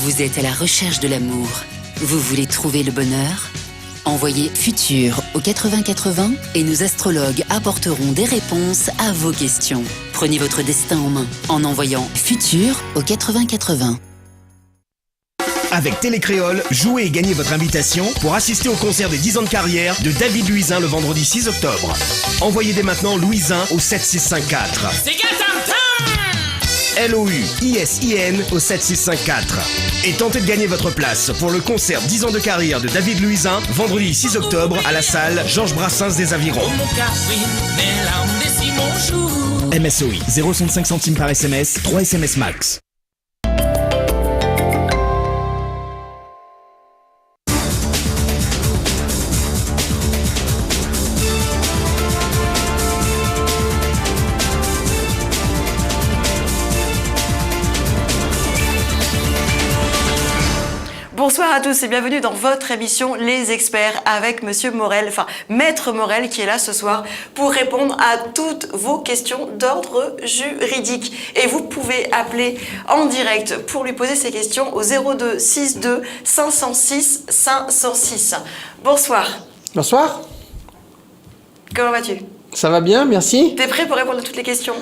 Vous êtes à la recherche de l'amour. Vous voulez trouver le bonheur? Envoyez Futur au 8080 et nos astrologues apporteront des réponses à vos questions. Prenez votre destin en main en envoyant Futur au 8080. Avec Télécréole, jouez et gagnez votre invitation pour assister au concert des 10 ans de carrière de David Louisin le vendredi 6 octobre. Envoyez dès maintenant Louisin au 7654. LOUISIN au 7654. Et tentez de gagner votre place pour le concert 10 ans de carrière de David Louisin, vendredi 6 octobre à la salle Georges Brassens des Avirons. MSOI, 0,65 centimes par SMS, 3 SMS max. Bonsoir à tous et bienvenue dans votre émission Les Experts avec Monsieur Morel, enfin Maître Morel qui est là ce soir pour répondre à toutes vos questions d'ordre juridique. Et vous pouvez appeler en direct pour lui poser ces questions au 02 62 506 506. Bonsoir. Bonsoir. Comment vas-tu? Ça va bien, merci. T'es prêt pour répondre à toutes les questions?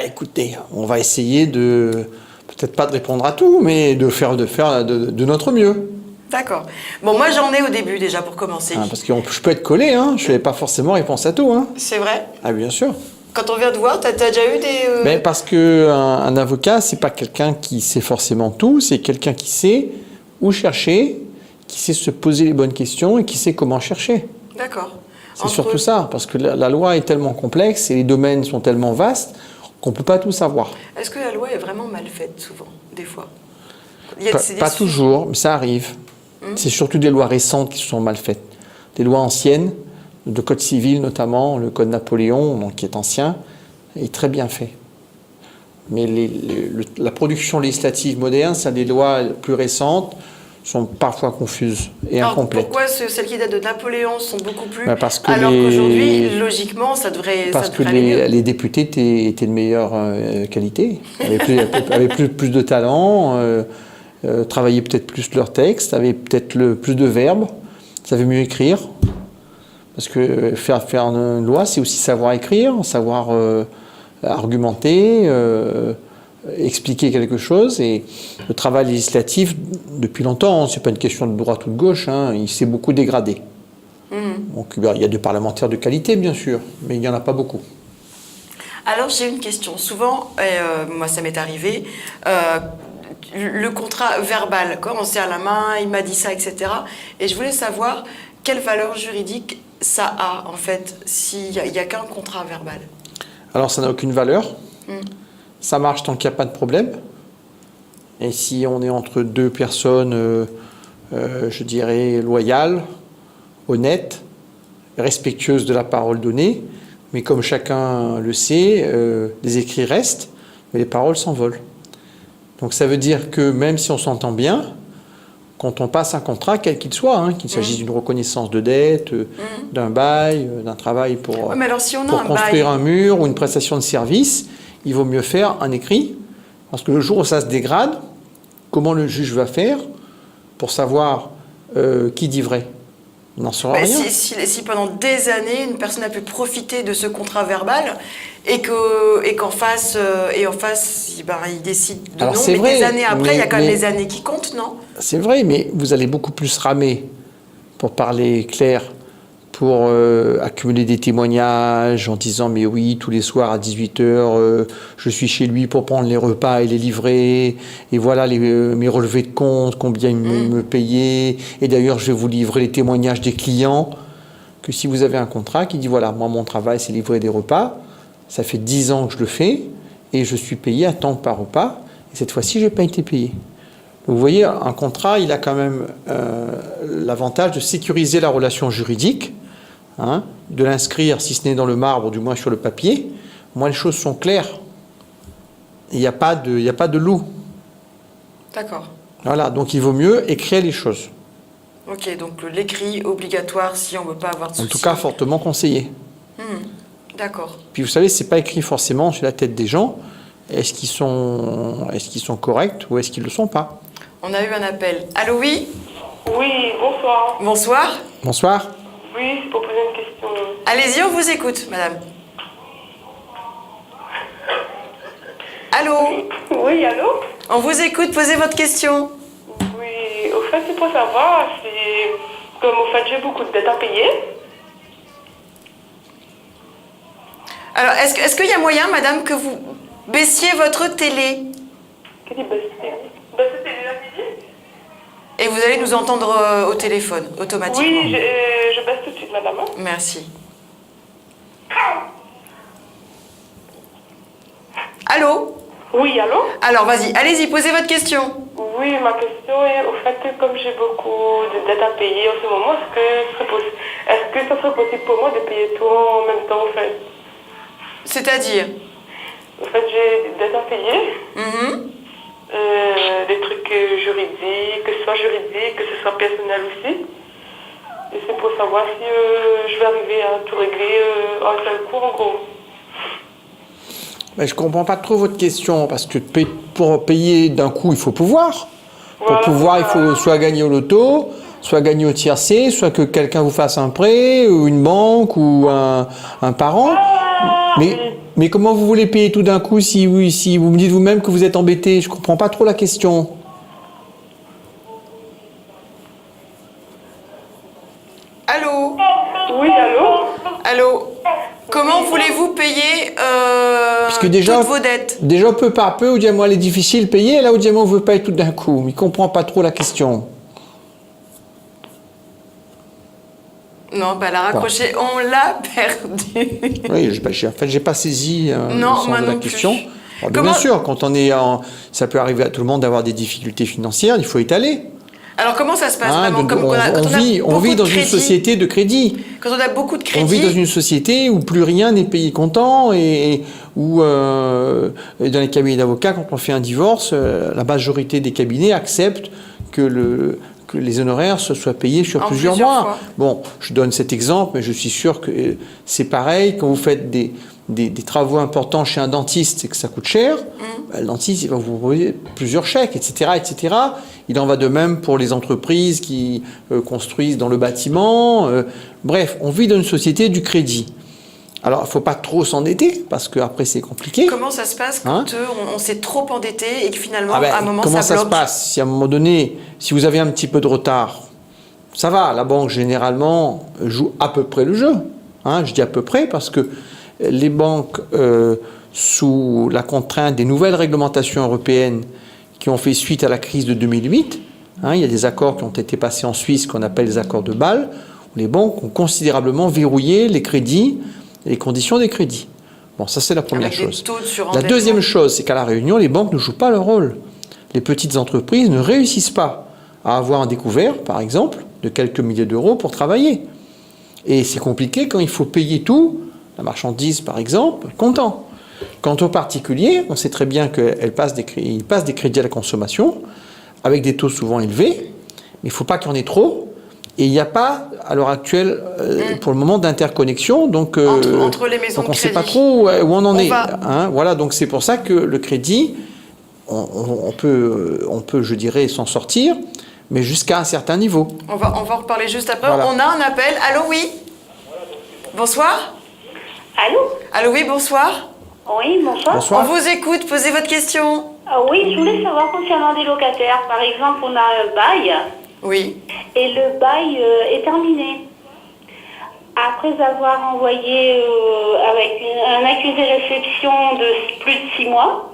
Écoutez, on va essayer de... Peut-être pas de répondre à tout, mais de faire de notre mieux. D'accord. Bon, moi j'en ai au début déjà pour commencer. Parce que je peux être collé, hein. Je n'ai pas forcément réponse à tout. Hein. C'est vrai? Ah bien sûr. Quand on vient te voir, t'as déjà eu des... Mais parce qu'un avocat, c'est pas quelqu'un qui sait forcément tout, c'est quelqu'un qui sait où chercher, qui sait se poser les bonnes questions et qui sait comment chercher. D'accord. C'est surtout ça, parce que la loi est tellement complexe et les domaines sont tellement vastes qu'on ne peut pas tout savoir. Est-ce que la loi est vraiment mal faite, souvent, des fois? Pas toujours, mais ça arrive. C'est surtout des lois récentes qui sont mal faites. Des lois anciennes, le code civil notamment, le code Napoléon, donc, qui est ancien, est très bien fait. Mais la production législative moderne, ça, des lois plus récentes, sont parfois confuses et incomplètes. Pourquoi celles qui datent de Napoléon sont beaucoup plus... Parce que alors qu'aujourd'hui, logiquement, ça devrait aller mieux. Les députés étaient de meilleure qualité, avaient plus de talent, travaillaient peut-être plus leurs textes, avaient peut-être plus de verbes, savaient mieux écrire. Parce que faire une loi, c'est aussi savoir écrire, savoir argumenter, expliquer quelque chose. Et le travail législatif, depuis longtemps, c'est pas une question de droite ou de gauche, hein, il s'est beaucoup dégradé. Donc il y a des parlementaires de qualité, bien sûr, mais il n'y en a pas beaucoup. Alors j'ai une question. Souvent, moi ça m'est arrivé, le contrat verbal, quand on serre la main, il m'a dit ça, etc. Et je voulais savoir quelle valeur juridique ça a, en fait, s'il n'y a qu'un contrat verbal. Alors ça n'a aucune valeur. Ça marche tant qu'il n'y a pas de problème. Et si on est entre deux personnes, je dirais, loyales, honnêtes, respectueuses de la parole donnée, mais comme chacun le sait, les écrits restent, mais les paroles s'envolent. Donc ça veut dire que même si on s'entend bien, quand on passe un contrat, quel qu'il soit, hein, qu'il s'agisse d'une reconnaissance de dette, d'un bail, d'un travail pour construire un mur ou une prestation de service, il vaut mieux faire un écrit, parce que le jour où ça se dégrade, comment le juge va faire pour savoir qui dit vrai? Il n'en saura rien. Si pendant des années, une personne a pu profiter de ce contrat verbal et qu'en face, il décide de non, mais vrai, des années après, il y a quand même les années qui comptent, non? C'est vrai, mais vous allez beaucoup plus ramer, pour parler clair, pour accumuler des témoignages en disant « mais oui, tous les soirs à 18h, je suis chez lui pour prendre les repas et les livrer, et voilà mes relevés de compte, combien il me payait, et d'ailleurs je vais vous livrer les témoignages des clients », que si vous avez un contrat qui dit « voilà, moi mon travail c'est livrer des repas, ça fait 10 ans que je le fais, et je suis payé à tant par repas, et cette fois-ci je n'ai pas été payé ». Vous voyez, un contrat, il a quand même l'avantage de sécuriser la relation juridique, de l'inscrire, si ce n'est dans le marbre, du moins sur le papier. Moi, les choses sont claires. Il n'y a pas de loup. D'accord. Voilà, donc il vaut mieux écrire les choses. Ok, donc l'écrit obligatoire si on ne veut pas avoir de soucis. En tout cas, fortement conseillé. D'accord. Puis vous savez, c'est pas écrit forcément sur la tête des gens. Est-ce qu'ils sont corrects ou est-ce qu'ils ne le sont pas? On a eu un appel. Allô, oui? Oui, bonsoir. Bonsoir. Bonsoir. Oui, c'est pour poser une question. Allez-y, on vous écoute, madame. Allô? Oui, allô? On vous écoute, posez votre question. Oui, au fait, c'est pour savoir si, comme au fait, j'ai beaucoup de dettes à payer. Alors, est-ce qu'il y a moyen, madame, que vous baissiez votre télé? Qu'est-ce que c'est télé la télé? Et vous allez nous entendre au téléphone, automatiquement. Oui, je baisse tout de suite, madame. Merci. Allô? Oui, allô? Alors, vas-y, allez-y, posez votre question. Oui, ma question est, au fait, comme j'ai beaucoup de dettes à payer en ce moment, est-ce que ça serait possible pour moi de payer tout en même temps, en fait? C'est-à-dire? En fait, j'ai des dettes à payer. Mhm. Des trucs juridiques, que ce soit juridique, que ce soit personnel aussi. Et c'est pour savoir si je vais arriver à tout régler en un seul coup, en gros. Mais je comprends pas trop votre question, parce que pour payer d'un coup, il faut pouvoir. Pour pouvoir, il faut soit gagner au loto, soit gagner au tiercé, soit que quelqu'un vous fasse un prêt, ou une banque, ou un parent. Mais comment vous voulez payer tout d'un coup si vous me dites vous-même que vous êtes embêté? Je comprends pas trop la question. Allô? Oui, allô? Allô? Comment voulez-vous payer Puisque déjà, toutes vos dettes? déjà peu par peu, au diamant elle est difficile de payer, là au diamant on veut payer tout d'un coup. Mais il comprend pas trop la question. Non, bah, elle a raccroché, on l'a perdu. Oui, en fait, j'ai pas saisi Non, le sens moi de la non plus. question. Alors, Comment- bien sûr, quand ça peut arriver à tout le monde d'avoir des difficultés financières, il faut étaler. Alors, comment ça se passe Hein, vraiment? donc, Quand on vit beaucoup dans de une crédit, société de crédit. Quand on a beaucoup de crédit, On vit dans une société où plus rien n'est payé comptant et où, dans les cabinets d'avocats, quand on fait un divorce, la majorité des cabinets acceptent que les honoraires se soient payés sur En plusieurs plusieurs mois. fois. Bon, je donne cet exemple, mais je suis sûr que c'est pareil quand vous faites des travaux importants chez un dentiste et que ça coûte cher. Bah, le dentiste, il va vous proposer plusieurs chèques, etc., etc. Il en va de même pour les entreprises qui construisent dans le bâtiment. Bref, on vit dans une société du crédit. Alors, il ne faut pas trop s'endetter, parce qu'après, c'est compliqué. comment ça se passe quand Hein on s'est trop endetté et que finalement, Ah ben, à un moment, comment ça se bloque? passe? Si à un moment donné, si vous avez un petit peu de retard, ça va, la banque généralement joue à peu près le jeu. Hein, je dis à peu près parce que les banques, sous la contrainte des nouvelles réglementations européennes qui ont fait suite à la crise de 2008, il y a des accords qui ont été passés en Suisse qu'on appelle les accords de Bâle, où les banques ont considérablement verrouillé les crédits et les conditions des crédits. Bon, ça c'est la première Avec des chose. taux de La surendettement. deuxième chose, c'est qu'à La Réunion, les banques ne jouent pas leur rôle. Les petites entreprises ne réussissent pas à avoir un découvert, par exemple, de quelques milliers d'euros pour travailler. Et c'est compliqué quand il faut payer tout, la marchandise par exemple, comptant. Quant aux particuliers, on sait très bien qu'ils passent des crédits à la consommation, avec des taux souvent élevés, mais il ne faut pas qu'il y en ait trop. Et il n'y a pas, à l'heure actuelle, pour le moment, d'interconnexion. Donc, Entre les maisons donc de on ne sait pas crédit. trop où on en On est. va- Hein, voilà, donc c'est pour ça que le crédit, on peut, je dirais, s'en sortir, mais jusqu'à un certain niveau. On va en reparler juste après. Voilà. On a un appel. Allô, oui? Bonsoir? Allô? Allô, oui, bonsoir? Oui, bonsoir. Bonsoir. On vous écoute, posez votre question. Oui, je voulais savoir concernant des locataires. Par exemple, on a un bail Oui. et le bail est terminé. Après avoir envoyé avec un accusé réception de plus de 6 mois,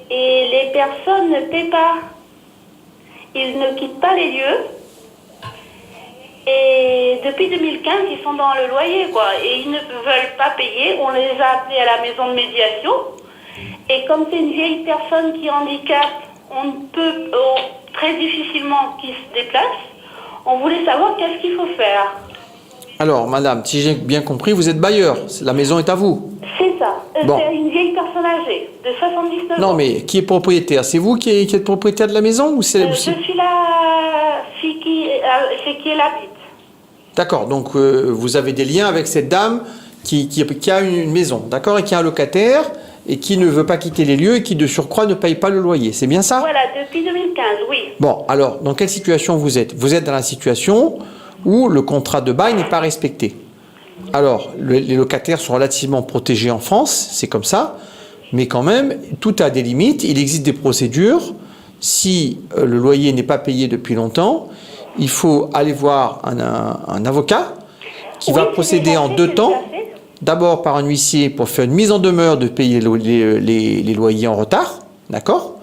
et les personnes ne paient pas. Ils ne quittent pas les lieux. Et depuis 2015, ils sont dans le loyer, quoi. Et ils ne veulent pas payer. On les a appelés à la maison de médiation. Et comme c'est une vieille personne qui handicape, on peut très difficilement qui se déplace. On voulait savoir qu'est-ce qu'il faut faire. Alors, madame, si j'ai bien compris, vous êtes bailleur. La maison est à vous. C'est ça. Bon. C'est une vieille personne âgée de 79 ans. Non, mais qui est propriétaire? C'est vous qui êtes propriétaire de la maison ou c'est... Je suis la fille chez qui elle habite. D'accord, donc vous avez des liens avec cette dame qui a une maison, d'accord, et qui a un locataire, et qui ne veut pas quitter les lieux et qui de surcroît ne paye pas le loyer. C'est bien ça? Voilà, depuis 2015, oui. Bon, alors, dans quelle situation vous êtes? Vous êtes dans la situation où le contrat de bail n'est pas respecté. Alors, les locataires sont relativement protégés en France, c'est comme ça, mais quand même, tout a des limites. Il existe des procédures. Si le loyer n'est pas payé depuis longtemps, il faut aller voir un avocat qui va procéder en 2 temps. D'abord par un huissier pour faire une mise en demeure de payer les loyers en retard, d'accord?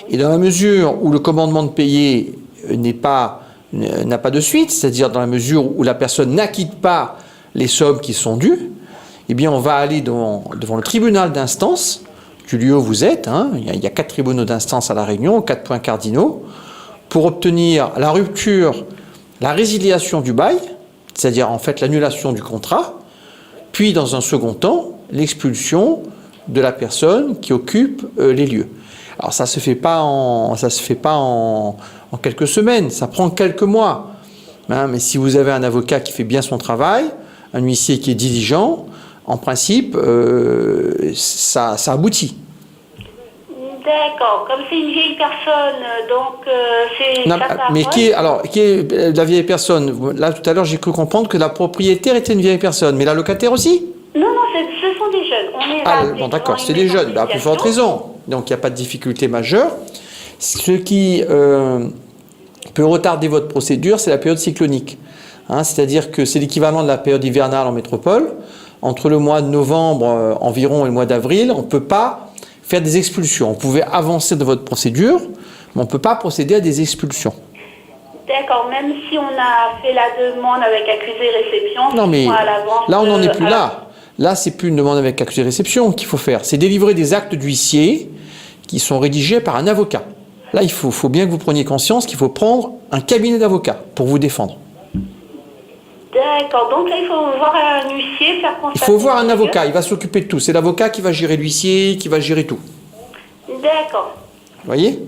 Et dans la mesure où le commandement de payer n'a pas de suite, c'est-à-dire dans la mesure où la personne n'acquitte pas les sommes qui sont dues, eh bien on va aller devant le tribunal d'instance du lieu où vous êtes, hein. Il y a 4 tribunaux d'instance à La Réunion, 4 points cardinaux, pour obtenir la rupture, la résiliation du bail, c'est-à-dire en fait l'annulation du contrat, puis dans un second temps, l'expulsion de la personne qui occupe les lieux. Alors ça se fait pas en quelques semaines, ça prend quelques mois. Hein, mais si vous avez un avocat qui fait bien son travail, un huissier qui est diligent, en principe, ça aboutit. D'accord. Comme c'est une vieille personne, donc c'est... Non, mais qui est la vieille personne? Là, tout à l'heure, j'ai cru comprendre que la propriétaire était une vieille personne, mais la locataire aussi? Non, ce sont des jeunes. On est Ah, là, bon, d'accord, c'est des jeunes, à plus forte raison. Donc, il n'y a pas de difficulté majeure. Ce qui peut retarder votre procédure, c'est la période cyclonique. Hein, c'est-à-dire que c'est l'équivalent de la période hivernale en métropole. Entre le mois de novembre environ et le mois d'avril, on ne peut pas faire des expulsions. On pouvait avancer de votre procédure, mais on ne peut pas procéder à des expulsions. D'accord, même si on a fait la demande avec accusé-réception, Non, mais à l'avance, là, on n'en est plus là. Là, c'est plus une demande avec accusé-réception qu'il faut faire. C'est délivrer des actes d'huissier qui sont rédigés par un avocat. Là, il faut bien que vous preniez conscience qu'il faut prendre un cabinet d'avocats pour vous défendre. D'accord, donc là, il faut voir un huissier, faire constater... Il faut voir un avocat, il va s'occuper de tout. C'est l'avocat qui va gérer l'huissier, qui va gérer tout. D'accord. Vous voyez?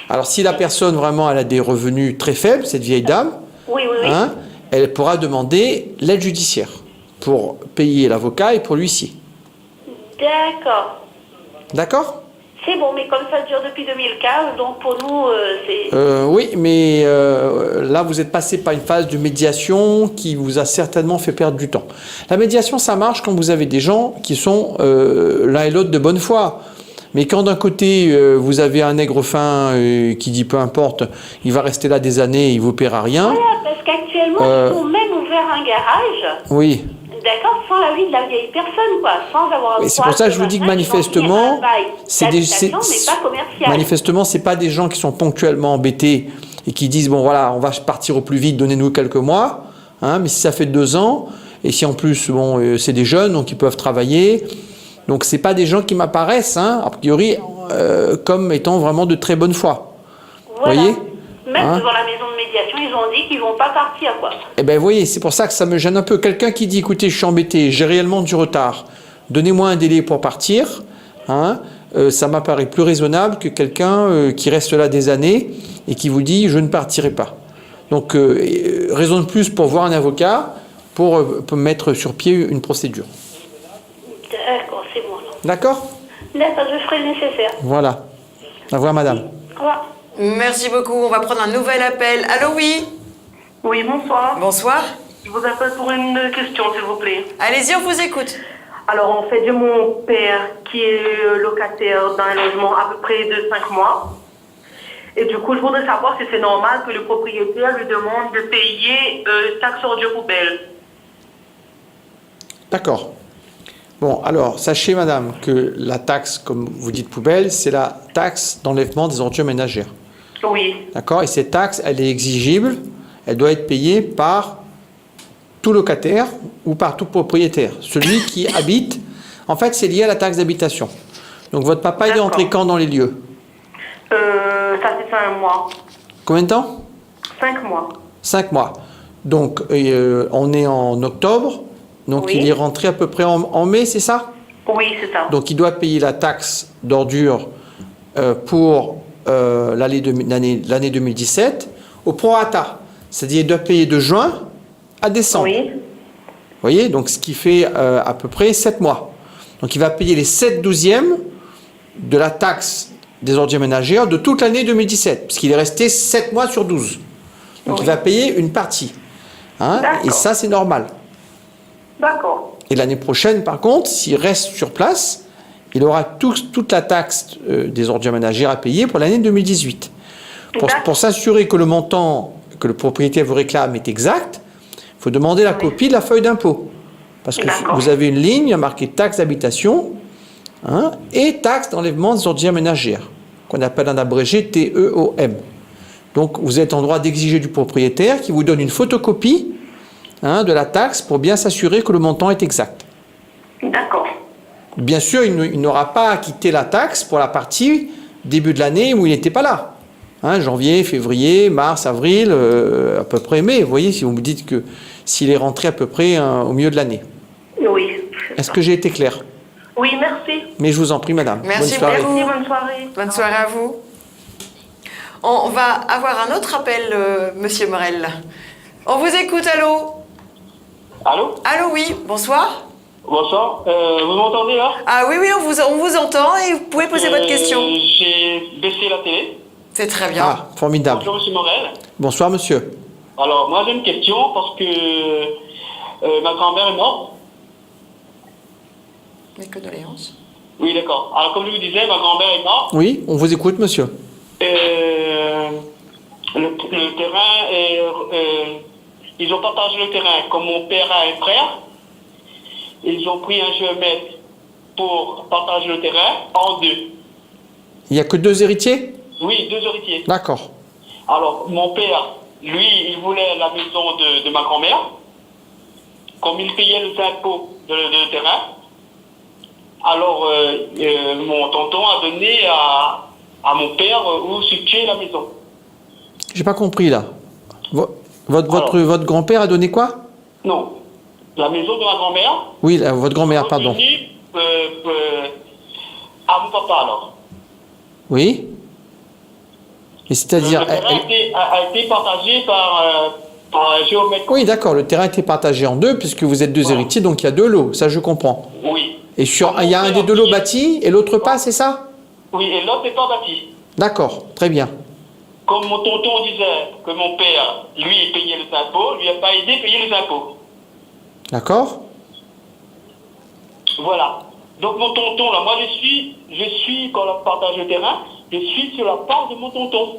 Alors, si la personne, vraiment, elle a des revenus très faibles, cette vieille dame, Oui. hein, elle pourra demander l'aide judiciaire pour payer l'avocat et pour l'huissier. D'accord. D'accord? C'est bon, mais comme ça dure depuis 2015, donc pour nous, c'est... Oui, mais là, vous êtes passé par une phase de médiation qui vous a certainement fait perdre du temps. La médiation, ça marche quand vous avez des gens qui sont l'un et l'autre de bonne foi. Mais quand d'un côté, vous avez un nègre fin qui dit peu importe, il va rester là des années, il ne vous paiera rien. Voilà, parce qu'actuellement, ils ont même ouvert un garage. Oui. D'accord, sans l'avis de la vieille personne, quoi, sans avoir... Mais c'est pour ça que je vous dis que manifestement, manifestement, c'est pas des gens qui sont ponctuellement embêtés et qui disent bon voilà, on va partir au plus vite, donnez-nous quelques mois. Hein, mais si ça fait 2 ans et si en plus bon, c'est des jeunes donc ils peuvent travailler, donc c'est pas des gens qui m'apparaissent, hein, a priori, comme étant vraiment de très bonne foi. Voilà. Vous voyez? Même devant la maison de médiation, ils ont dit qu'ils vont pas partir, quoi. Eh bien, vous voyez, c'est pour ça que ça me gêne un peu. Quelqu'un qui dit, écoutez, je suis embêté, j'ai réellement du retard, donnez-moi un délai pour partir, hein, ça m'apparaît plus raisonnable que quelqu'un qui reste là des années et qui vous dit, je ne partirai pas. Donc, raison de plus pour voir un avocat pour mettre sur pied une procédure. D'accord, c'est bon. D'accord? D'accord, je ferai le nécessaire. Voilà. Au revoir, madame. Au revoir. Merci beaucoup. On va prendre un nouvel appel. Allô, oui? Oui, bonsoir. Bonsoir. Je vous appelle pour une question, s'il vous plaît. Allez-y, on vous écoute. Alors, en fait, j'ai mon père qui est locataire d'un logement à peu près de 5 mois. Et du coup, je voudrais savoir si c'est normal que le propriétaire lui demande de payer taxe ordure poubelle. D'accord. Bon, alors, sachez, madame, que la taxe, comme vous dites poubelle, c'est la taxe d'enlèvement des ordures ménagères. Oui. D'accord? Et cette taxe, elle est exigible, elle doit être payée par tout locataire ou par tout propriétaire. Celui qui habite, en fait, c'est lié à la taxe d'habitation. Donc, votre papa, il est entré quand dans les lieux? Ça fait 5 mois. Combien de temps? 5 mois. 5 mois. Donc, on est en octobre, donc Oui. il est rentré à peu près en mai, c'est ça? Oui, c'est ça. Donc, il doit payer la taxe d'ordure pour l'année 2017 au prorata. C'est-à-dire qu'il doit payer de juin à décembre. Oui. Vous voyez? Donc, ce qui fait à peu près 7 mois. Donc, il va payer les 7 douzièmes de la taxe des ordures ménagères de toute l'année 2017, puisqu'il est resté 7 mois sur 12. Donc il va payer une partie. Hein, et ça, c'est normal. D'accord. Et l'année prochaine, par contre, s'il reste sur place, il aura toute la taxe des ordures ménagères à payer pour l'année 2018. Pour s'assurer que le montant que le propriétaire vous réclame est exact, il faut demander la copie de la feuille d'impôt. Parce que vous avez une ligne marquée taxe d'habitation, hein, et taxe d'enlèvement des ordures ménagères, qu'on appelle en abrégé TEOM. Donc vous êtes en droit d'exiger du propriétaire qu'il vous donne une photocopie, hein, de la taxe pour bien s'assurer que le montant est exact. D'accord. Bien sûr, il n'aura pas acquitté la taxe pour la partie début de l'année où il n'était pas là. Hein, janvier, février, mars, avril, à peu près mai. Vous voyez, si vous me dites que s'il est rentré à peu près au milieu de l'année. Oui. Est-ce que j'ai été clair? Oui, merci. Mais je vous en prie, madame. Merci Bonne soirée. beaucoup. Merci, bonne soirée. Bonne soirée à vous. On va avoir un autre appel, Monsieur Morel. On vous écoute, allô? Allô? Allô, oui, bonsoir. Bonsoir. Vous m'entendez là? Ah oui, oui, on vous entend et vous pouvez poser votre question. J'ai baissé la télé. C'est très bien. Ah, formidable. Bonjour Monsieur Morel. Bonsoir, monsieur. Alors moi j'ai une question parce que ma grand-mère est morte. Mes condoléances. Oui, d'accord. Alors comme je vous disais, ma grand-mère est morte. Oui, on vous écoute, monsieur. Le terrain est... ils ont partagé le terrain. Comme mon père a un frère, ils ont pris un géomètre pour partager le terrain en deux. Il n'y a que 2 héritiers? Oui, 2 héritiers. D'accord. Alors, mon père, lui, il voulait la maison de ma grand-mère. Comme il payait les impôts de terrain, alors mon tonton a donné à mon père où situer la maison. J'ai pas compris, là. Votre grand-père a donné quoi? Non. La maison de ma grand-mère. Oui, votre grand-mère, pardon. Revenue, à mon papa, alors. Oui. Et c'est-à-dire... Le terrain a été partagé par un géomètre. Oui, d'accord, le terrain a été partagé en 2, puisque vous êtes 2 héritiers, donc il y a 2 lots, ça je comprends. Oui. Et il y a un des 2 lots bâtis, et l'autre pas, c'est ça? Oui, et l'autre n'est pas bâti. D'accord, très bien. Comme mon tonton disait que mon père, lui, payait les impôts, lui n'a pas aidé à payer les impôts. D'accord. Voilà. Donc mon tonton, là, moi je suis, quand on partage le terrain, je suis sur la part de mon tonton.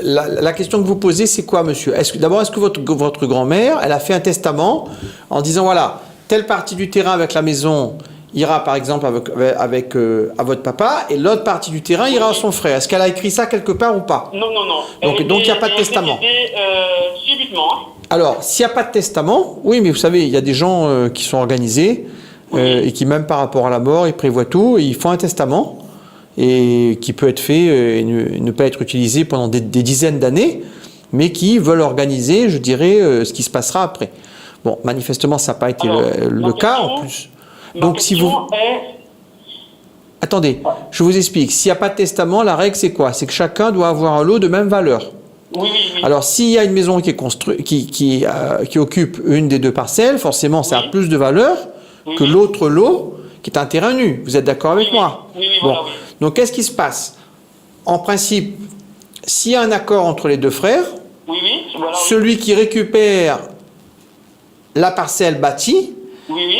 La question que vous posez, c'est quoi, monsieur? D'abord, est-ce que votre grand-mère, elle a fait un testament en disant, voilà, telle partie du terrain avec la maison ira, par exemple, à votre papa, et l'autre partie du terrain ira à son frère. Est-ce qu'elle a écrit ça quelque part ou pas? Non, non, non. Donc il n'y a pas de testament. Subitement. Hein. Alors, s'il n'y a pas de testament, oui, mais vous savez, il y a des gens qui sont organisés et qui, même par rapport à la mort, ils prévoient tout, et ils font un testament, et qui peut être fait et ne pas être utilisé pendant des dizaines d'années, mais qui veulent organiser, je dirais, ce qui se passera après. Bon, manifestement, ça n'a pas été le cas, en plus. Donc, si vous... Attendez, je vous explique. S'il n'y a pas de testament, la règle, c'est quoi? C'est que chacun doit avoir un lot de même valeur. Oui, oui, oui. Alors, s'il y a une maison qui est construite, qui occupe une des 2 parcelles, forcément, ça a plus de valeur que l'autre lot qui est un terrain nu. Vous êtes d'accord avec moi? Oui, oui, bon. voilà, oui. Donc, qu'est-ce qui se passe? En principe, s'il y a un accord entre les 2 frères, oui, oui, voilà, celui qui récupère la parcelle bâtie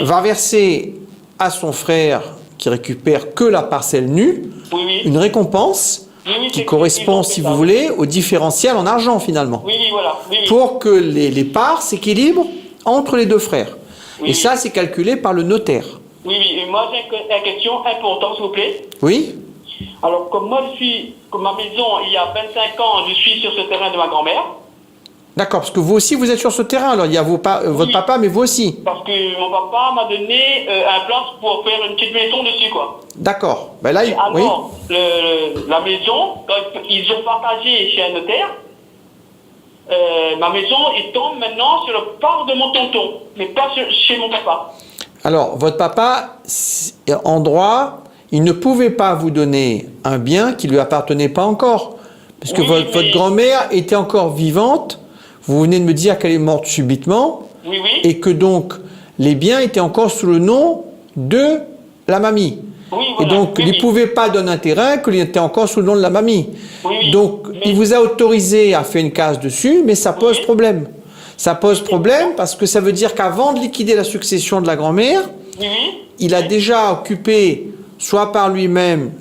va verser à son frère qui récupère que la parcelle nue une récompense qui correspond, si vous voulez, au différentiel en argent finalement. Oui, oui, voilà. Oui, oui. Pour que les parts s'équilibrent entre les 2 frères. Et ça, c'est calculé par le notaire. Oui, oui. Et moi, j'ai une question importante, s'il vous plaît. Oui. Alors, comme ma maison, il y a 25 ans, je suis sur ce terrain de ma grand-mère. D'accord, parce que vous aussi, vous êtes sur ce terrain. Alors, il y a votre papa, mais vous aussi. Parce que mon papa m'a donné un plan pour faire une petite maison dessus, quoi. D'accord. Ben là, alors, la maison, quand ils ont partagé chez un notaire, ma maison, il tombe maintenant sur le part de mon tonton, mais pas chez mon papa. Alors, votre papa, en droit, il ne pouvait pas vous donner un bien qui ne lui appartenait pas encore. Parce que votre grand-mère était encore vivante. Vous venez de me dire qu'elle est morte subitement. Oui, oui. Et que donc, les biens étaient encore sous le nom de la mamie. Oui, Et voilà. donc, Oui, il ne oui. pouvait pas donner un terrain qu'il était encore sous le nom de la mamie. Oui, oui. Donc, Mais- il vous a autorisé à faire une case dessus, mais ça pose Oui. problème. Ça pose problème parce que ça veut dire qu'avant de liquider la succession de la grand-mère, Oui, oui. il a déjà occupé, soit par lui-même,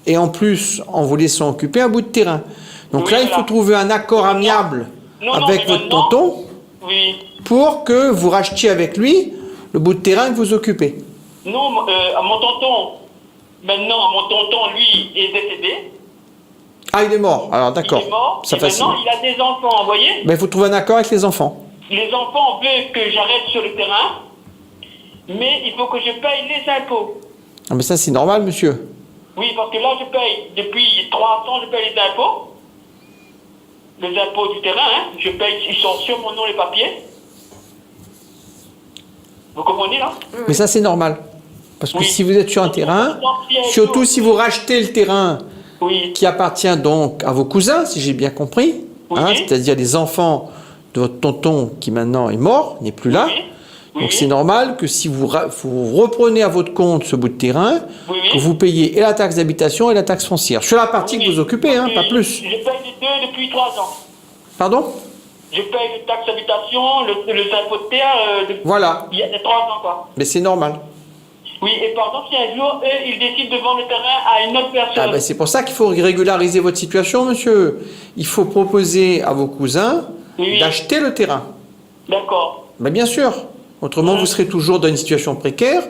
et en plus, en vous laissant occuper un bout de terrain. Donc Oui, là, il voilà. faut trouver un accord amiable Non, avec mais votre maintenant- tonton Oui. pour que vous rachetiez avec lui le bout de terrain que vous occupez. Non, à mon tonton, maintenant, mon tonton, lui, est décédé. Ah, il est mort. Alors d'accord. Il est mort. Ça Et facile. maintenant, il a des enfants, vous voyez. Ben, il faut trouver un accord avec les enfants. Les enfants veulent que j'arrête sur le terrain, mais il faut que je paye les impôts. Ah, mais ça, c'est normal, monsieur. Oui, parce que là, je paye, depuis 3 ans, je paye les impôts. Les impôts du terrain, hein. Je paye, ils sont sur mon nom, les papiers. Vous comprenez, là? Mais ça, c'est normal. Parce que Oui. si vous êtes sur un terrain, Oui. surtout si vous rachetez le terrain Oui. qui appartient donc à vos cousins, si j'ai bien compris, Oui. hein, c'est-à-dire les enfants de votre tonton qui maintenant est mort, n'est plus là. Oui. Oui. Donc c'est normal que si vous reprenez à votre compte ce bout de terrain, Oui, oui. que vous payez et la taxe d'habitation et la taxe foncière. Sur la partie Oui. que vous occupez, hein, pas Je plus. paye les deux depuis 3 ans. Pardon? Je paye le taxe d'habitation, le impôt de terre, Voilà. il y a 3 ans, quoi. Mais c'est normal. Oui, et par exemple, si un jour, eux, ils décident de vendre le terrain à une autre personne. Ah ben, c'est pour ça qu'il faut régulariser votre situation, monsieur. Il faut proposer à vos cousins Oui. d'acheter le terrain. D'accord. Ben, bien sûr. Autrement, vous serez toujours dans une situation précaire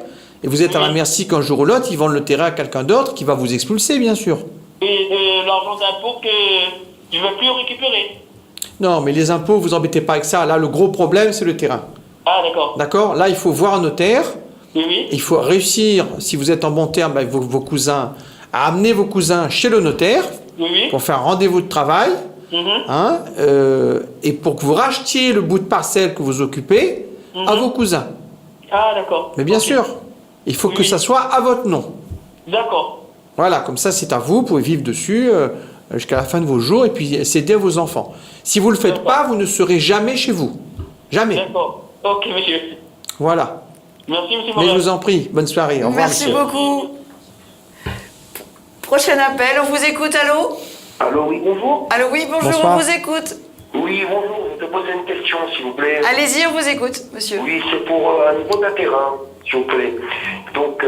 et vous êtes à la merci qu'un jour ou l'autre, ils vendent le terrain à quelqu'un d'autre qui va vous expulser, bien sûr. Et l'argent d'impôt que je ne veux plus récupérer. Non, mais les impôts, vous embêtez pas avec ça. Là, le gros problème, c'est le terrain. Ah, d'accord. D'accord? Là, il faut voir un notaire. Oui, oui. Il faut réussir, si vous êtes en bon terme avec vos cousins, à amener vos cousins chez le notaire Oui, oui. pour faire un rendez-vous de travail. Mhm. Hein, et pour que vous rachetiez le bout de parcelle que vous occupez à vos cousins. Ah, d'accord. Mais bien Ok. sûr, il faut que Oui. ça soit à votre nom. D'accord. Voilà, comme ça c'est à vous, vous pouvez vivre dessus jusqu'à la fin de vos jours et puis céder à vos enfants. Si vous ne le faites D'accord. pas, vous ne serez jamais chez vous. Jamais. D'accord. Ok, monsieur. Voilà. Merci, monsieur Mais je Morel. vous en prie, bonne soirée. Au revoir, Merci monsieur. beaucoup. Prochain appel, on vous écoute, allô? Allô, oui, bonjour. Allô, oui, bonjour, Bonsoir. on vous écoute. Oui, bonjour, je te poser une question, s'il vous plaît. Allez-y, on vous écoute, monsieur. Oui, c'est pour un niveau d'un terrain, s'il vous plaît. Donc,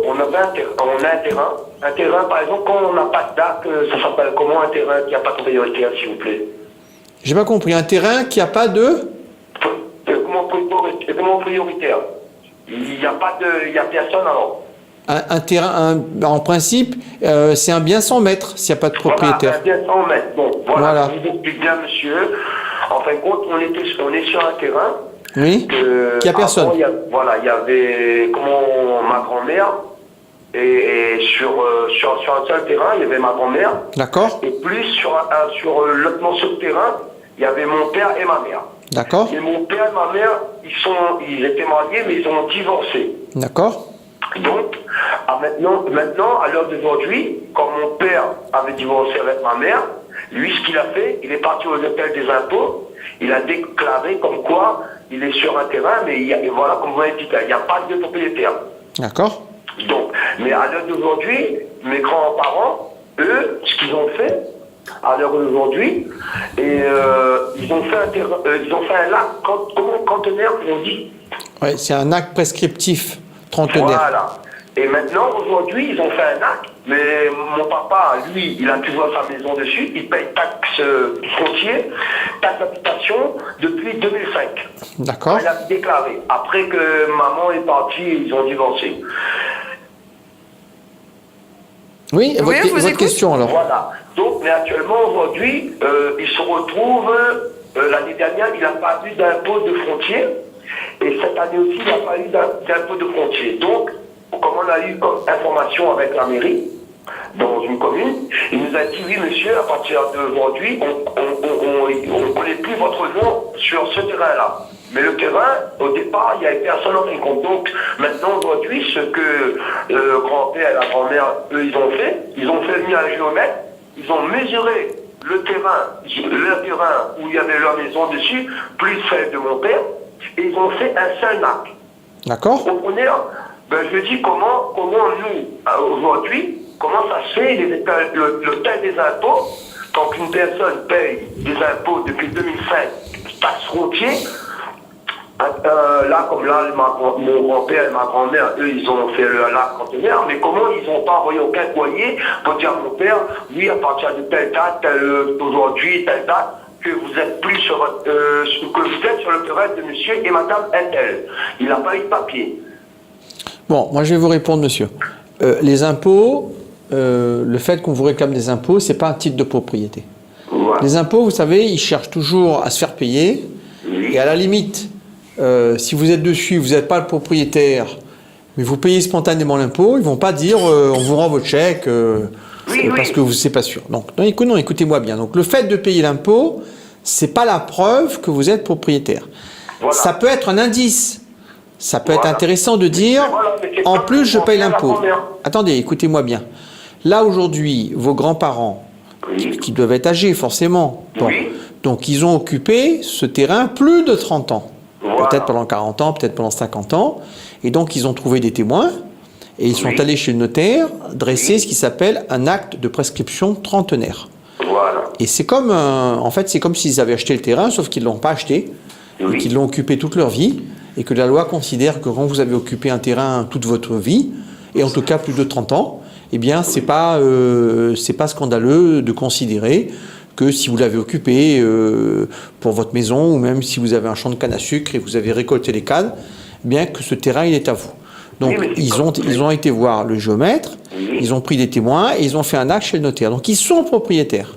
on a un terrain. Un terrain, par exemple, quand on n'a pas de DAC, ça s'appelle comment un terrain qui n'a pas de prioritaire, s'il vous plaît? J'ai pas compris. Un terrain qui a pas de... Comment prioritaire? Il n'y a pas de... Il n'y a personne, alors. Un terrain, en principe, c'est un bien sans maître s'il n'y a pas de propriétaire. Voilà, un bien 100 mètres. Bon, voilà, Voilà. je vous explique bien, monsieur. En fin de compte, on est sur un terrain. Oui. Qui a personne. Avant, il y avait ma grand-mère et sur un seul terrain, il y avait ma grand-mère. D'accord. Et plus sur l'autre morceau de terrain, il y avait mon père et ma mère. D'accord. Et mon père et ma mère, ils étaient mariés, mais ils ont divorcé. D'accord. Donc, maintenant, à l'heure d'aujourd'hui, quand mon père avait divorcé avec ma mère, lui, ce qu'il a fait, il est parti aux hôtels des impôts, il a déclaré comme quoi il est sur un terrain, mais et voilà, comme vous l'avez dit, il n'y a pas de propriétaire. D'accord. Donc, mais à l'heure d'aujourd'hui, mes grands-parents, eux, ce qu'ils ont fait, à l'heure d'aujourd'hui, ils ont fait un lac, conteneur, on dit. Ouais, c'est un acte prescriptif trentenaire. Voilà. Et maintenant, aujourd'hui, ils ont fait un acte, mais mon papa, lui, il a toujours sa maison dessus, il paye taxe foncière, taxe d'habitation depuis 2005. D'accord. Il a déclaré. Après que maman est partie, ils ont divorcé. Oui, Oui, je vous votre écoute. question alors. Voilà. Donc, mais actuellement, aujourd'hui, il se retrouve, l'année dernière, il n'a pas eu d'impôt de frontière, et cette année aussi, il n'a pas eu d'impôt de frontière. Donc, comme on a eu comme information avec la mairie, dans une commune, il nous a dit, oui monsieur, à partir d'aujourd'hui, on ne connaît plus votre nom sur ce terrain-là. Mais le terrain, au départ, il n'y avait personne en fin de compte. Donc, maintenant, aujourd'hui, ce que le grand-père et la grand-mère, eux, ils ont fait venir un géomètre, ils ont mesuré le terrain où il y avait leur maison dessus, plus celle de mon père, et ils ont fait un seul acte. D'accord. Vous comprenez, hein? Ben, je dis comment nous, aujourd'hui, comment ça se fait le tel des impôts, quand une personne paye des impôts depuis 2005, taxe frontière, là, comme là, mon grand-père et ma grand-mère, eux, ils ont fait l'acte conteneur, mais comment ils n'ont pas envoyé aucun courrier pour dire à mon père, oui, à partir de telle date, aujourd'hui, telle date, que vous êtes plus sur votre, que vous êtes sur le terrain de monsieur et madame Intel. Il n'a pas eu de papier. Bon, moi je vais vous répondre, monsieur. Les impôts, le fait qu'on vous réclame des impôts, c'est pas un titre de propriété. Voilà. Les impôts, vous savez, ils cherchent toujours à se faire payer. Oui. Et à la limite, si vous êtes dessus, vous n'êtes pas le propriétaire, mais vous payez spontanément l'impôt, ils vont pas dire on vous rend votre chèque parce que c'est pas sûr. Donc, non, écoutez-moi bien. Donc, le fait de payer l'impôt, c'est pas la preuve que vous êtes propriétaire. Voilà. Ça peut être un indice. Ça peut être Voilà. intéressant de dire, en plus, je paye l'impôt. première. Attendez, écoutez-moi bien. Là, aujourd'hui, vos grands-parents, Oui. qui doivent être âgés, forcément. Bon. Oui. Donc, ils ont occupé ce terrain plus de 30 ans. Voilà. Peut-être pendant 40 ans, peut-être pendant 50 ans. Et donc, ils ont trouvé des témoins. Et ils sont Oui. allés chez le notaire dresser ce qui s'appelle un acte de prescription trentenaire. Voilà. Et c'est comme, en fait, c'est comme s'ils avaient acheté le terrain, sauf qu'ils ne l'ont pas acheté, Oui. et qu'ils l'ont occupé toute leur vie, et que la loi considère que quand vous avez occupé un terrain toute votre vie, et en tout cas plus de 30 ans, eh bien, c'est pas scandaleux de considérer que si vous l'avez occupé pour votre maison, ou même si vous avez un champ de canne à sucre et vous avez récolté les cannes, eh bien que ce terrain, il est à vous. Donc, Oui, mais ils ont été voir le géomètre, Oui. ils ont pris des témoins et ils ont fait un acte chez le notaire. Donc, ils sont propriétaires.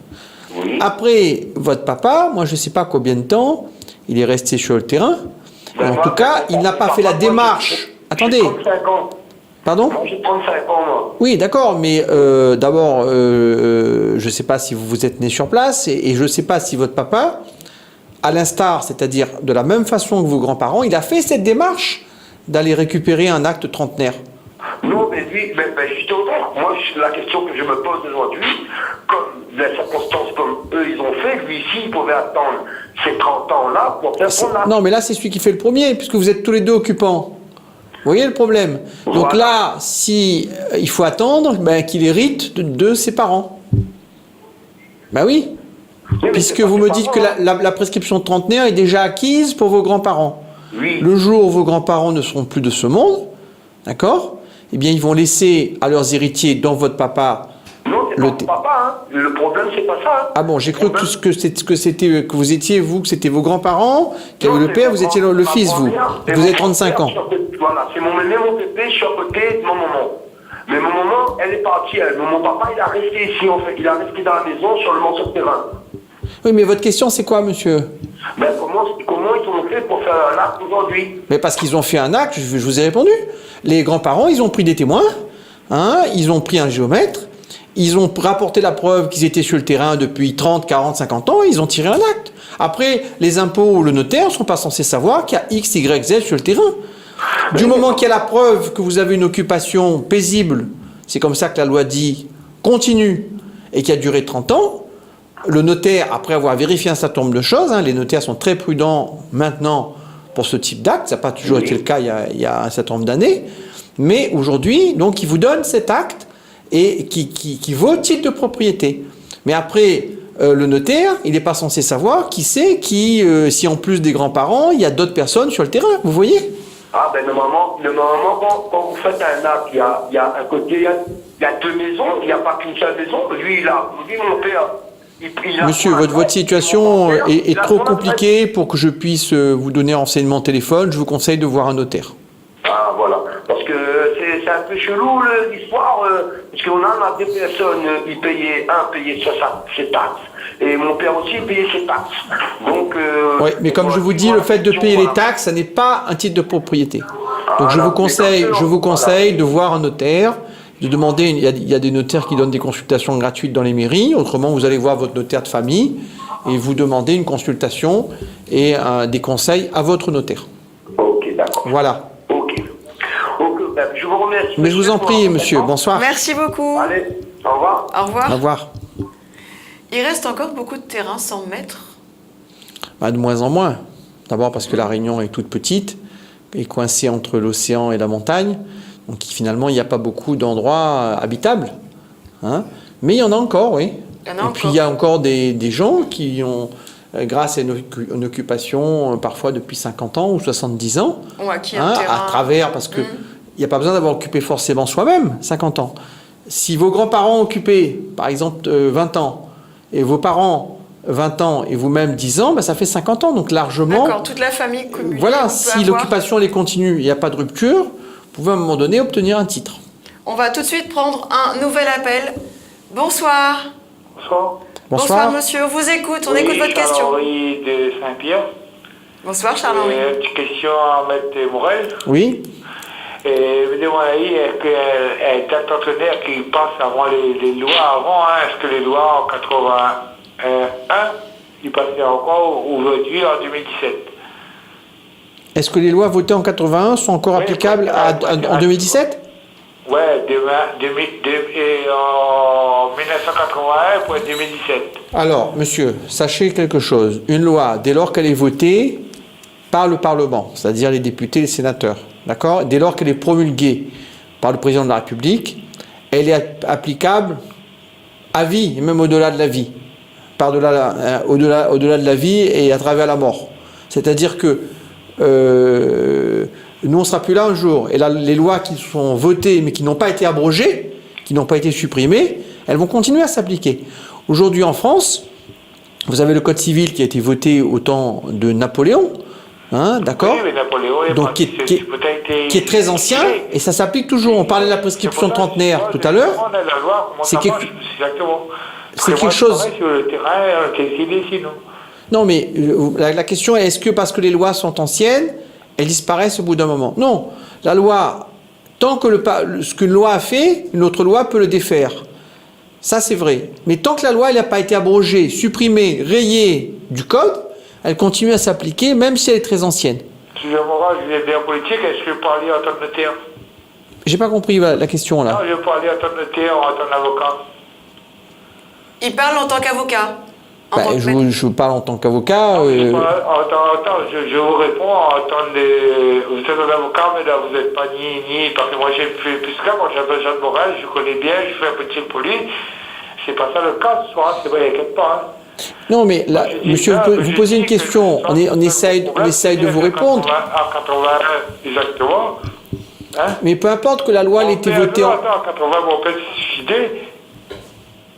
Oui. Après, votre papa, moi, je ne sais pas combien de temps il est resté sur le terrain. Mais en tout cas, il n'a pas fait la démarche. Attendez, J'ai 35 ans. pardon ? Moi, j'ai 35 ans, moi. Oui, d'accord, mais d'abord, je ne sais pas si vous êtes né sur place et je ne sais pas si votre papa, à l'instar, c'est-à-dire de la même façon que vos grands-parents, il a fait cette démarche d'aller récupérer un acte trentenaire. Non, mais lui, justement, moi, la question que je me pose aujourd'hui, comme les circonstances comme eux, ils ont fait, lui, ici, il pouvait attendre ces 30 ans-là pour faire son acte. Non, mais là, c'est celui qui fait le premier, puisque vous êtes tous les deux occupants. Vous voyez le problème? Donc Voilà. là, si il faut attendre, qu'il hérite de ses parents. Ben oui. mais Puisque c'est pas vous ses me dites que parents, hein. la prescription trentenaire est déjà acquise pour vos grands-parents. Oui. Le jour où vos grands-parents ne seront plus de ce monde, d'accord? Eh bien, ils vont laisser à leurs héritiers, dont votre papa. Non, c'est pas mon papa, hein. Le problème, c'est pas ça. Hein. Ah bon, j'ai cru que vous étiez vous, que c'était vos grands-parents qui Non, avaient le c'est père, mon vous étiez grand- le ma fils, vous. grand-mère et Vous mon avez 35 grand-père ans. sur côté- Voilà, c'est mon pépé, je suis à côté de mon maman. Mais mon maman, elle est partie, elle. Mais mon papa, il a resté ici, en fait. Il a resté dans la maison, sur le morceau de terrain. Oui, mais votre question, c'est quoi, monsieur? Ben, comment ils ont fait pour faire un acte aujourd'hui? Mais parce qu'ils ont fait un acte, je vous ai répondu. Les grands-parents, ils ont pris des témoins, hein, ils ont pris un géomètre, ils ont rapporté la preuve qu'ils étaient sur le terrain depuis 30, 40, 50 ans, et ils ont tiré un acte. Après, les impôts ou le notaire ne sont pas censés savoir qu'il y a X, Y, Z sur le terrain. Du moment qu'il y a la preuve que vous avez une occupation paisible, c'est comme ça que la loi dit, continue, et qui a duré 30 ans, le notaire, après avoir vérifié un certain nombre de choses, hein, les notaires sont très prudents maintenant pour ce type d'acte, ça n'a pas toujours été le cas il y a un certain nombre d'années, mais aujourd'hui, donc, il vous donne cet acte et qui vaut titre de propriété. Mais après, le notaire, il n'est pas censé savoir qui c'est qui, si en plus des grands-parents, il y a d'autres personnes sur le terrain, vous voyez? Ah, ben, normalement, quand vous faites un acte, il y a un côté, il y a deux maisons, il n'y a pas qu'une seule maison. Lui, mon père, il a Monsieur, son votre adresse, situation mon père, est il a trop son compliquée pour que je puisse vous donner renseignement téléphone. Je vous conseille de voir un notaire. Ah, voilà. Parce que c'est un peu chelou l'histoire, parce qu'on a des personnes, ils payaient sur ses taxes. Et mon père aussi, il payait ses taxes. Donc, Oui, mais comme je vous dis, le fait de payer les taxes, ça n'est pas un titre de propriété. Donc je vous conseille de voir un notaire, de demander, il y a des notaires qui donnent des consultations gratuites dans les mairies, autrement vous allez voir votre notaire de famille et vous demandez une consultation et des conseils à votre notaire. Ok, d'accord. Voilà. Ok, ben, je vous remercie. Mais je vous en prie, monsieur, Bonsoir. bonsoir. Merci beaucoup. Allez, au revoir. Au revoir. Au revoir. Il reste encore beaucoup de terrain sans mètres. De moins en moins. D'abord parce que la Réunion est toute petite, est coincé entre l'océan et la montagne. Donc finalement, il n'y a pas beaucoup d'endroits habitables. Hein. Mais il y en a encore, oui. Puis il y a encore des gens qui ont, grâce à une occupation parfois depuis 50 ans ou 70 ans, à travers, parce qu'il n'y a pas besoin d'avoir occupé forcément soi-même 50 ans. Si vos grands-parents ont occupé, par exemple, 20 ans, et vos parents 20 ans et vous-même 10 ans, ça fait 50 ans, donc largement... D'accord, toute la famille cumulée. Voilà, si l'occupation elle continue, il n'y a pas de rupture, vous pouvez à un moment donné obtenir un titre. On va tout de suite prendre un nouvel appel. Bonsoir. Bonsoir. Bonsoir monsieur, on vous écoute, on écoute votre question. Charles-Henri de Saint-Pierre. Bonsoir Charles-Henri. Une petite question à M. Morel. Oui. Et me demandez, est-ce qu'elle est intentionnaire qui passe avant les lois avant, hein? Est-ce que les lois en 81, ils passaient encore aujourd'hui en 2017? Est-ce que les lois votées en 81 sont encore applicables en 2017? Ouais, en 1981 pour 2017. Alors, monsieur, sachez quelque chose. Une loi, dès lors qu'elle est votée par le Parlement, c'est-à-dire les députés, les sénateurs, d'accord? Dès lors qu'elle est promulguée par le président de la République, elle est applicable à vie, et même au-delà de la vie. Au-delà de la vie et à travers la mort. C'est-à-dire que nous, on ne sera plus là un jour. Et là, les lois qui sont votées, mais qui n'ont pas été abrogées, qui n'ont pas été supprimées, elles vont continuer à s'appliquer. Aujourd'hui, en France, vous avez le Code civil qui a été voté au temps de Napoléon, hein, d'accord? Oui, mais Napoléon donc, qui est très ancien, et ça s'applique toujours. On parlait de la prescription trentenaire tout à l'heure. C'est quelque chose... Sur le terrain, non, mais la question est, est-ce que parce que les lois sont anciennes, elles disparaissent au bout d'un moment? Non. La loi, tant que ce qu'une loi a fait, une autre loi peut le défaire. Ça, c'est vrai. Mais tant que la loi n'a pas été abrogée, supprimée, rayée du code, elle continue à s'appliquer, même si elle est très ancienne. Excusez-moi, je viens en politique, est-ce que je peux parler en tant que notaire? J'ai pas compris la question, là. Non, je veux parler en tant que notaire, en tant qu'avocat. Il parle en tant qu'avocat. Je parle en tant qu'avocat. Je vous réponds en tant que... Vous êtes un avocat, mais là, vous n'êtes pas ni... Parce que moi, j'ai fait plus que moi, j'appelle Jean Morel, je connais bien, je fais un petit poli. C'est pas ça le cas ce soir, c'est pas, il n'y a pas. Hein. Non, mais là, monsieur, vous posez une question, on essaye de vous répondre. En 81, exactement. Hein? Mais peu importe que la loi ait été votée en... En 80, mon père s'est suicidé.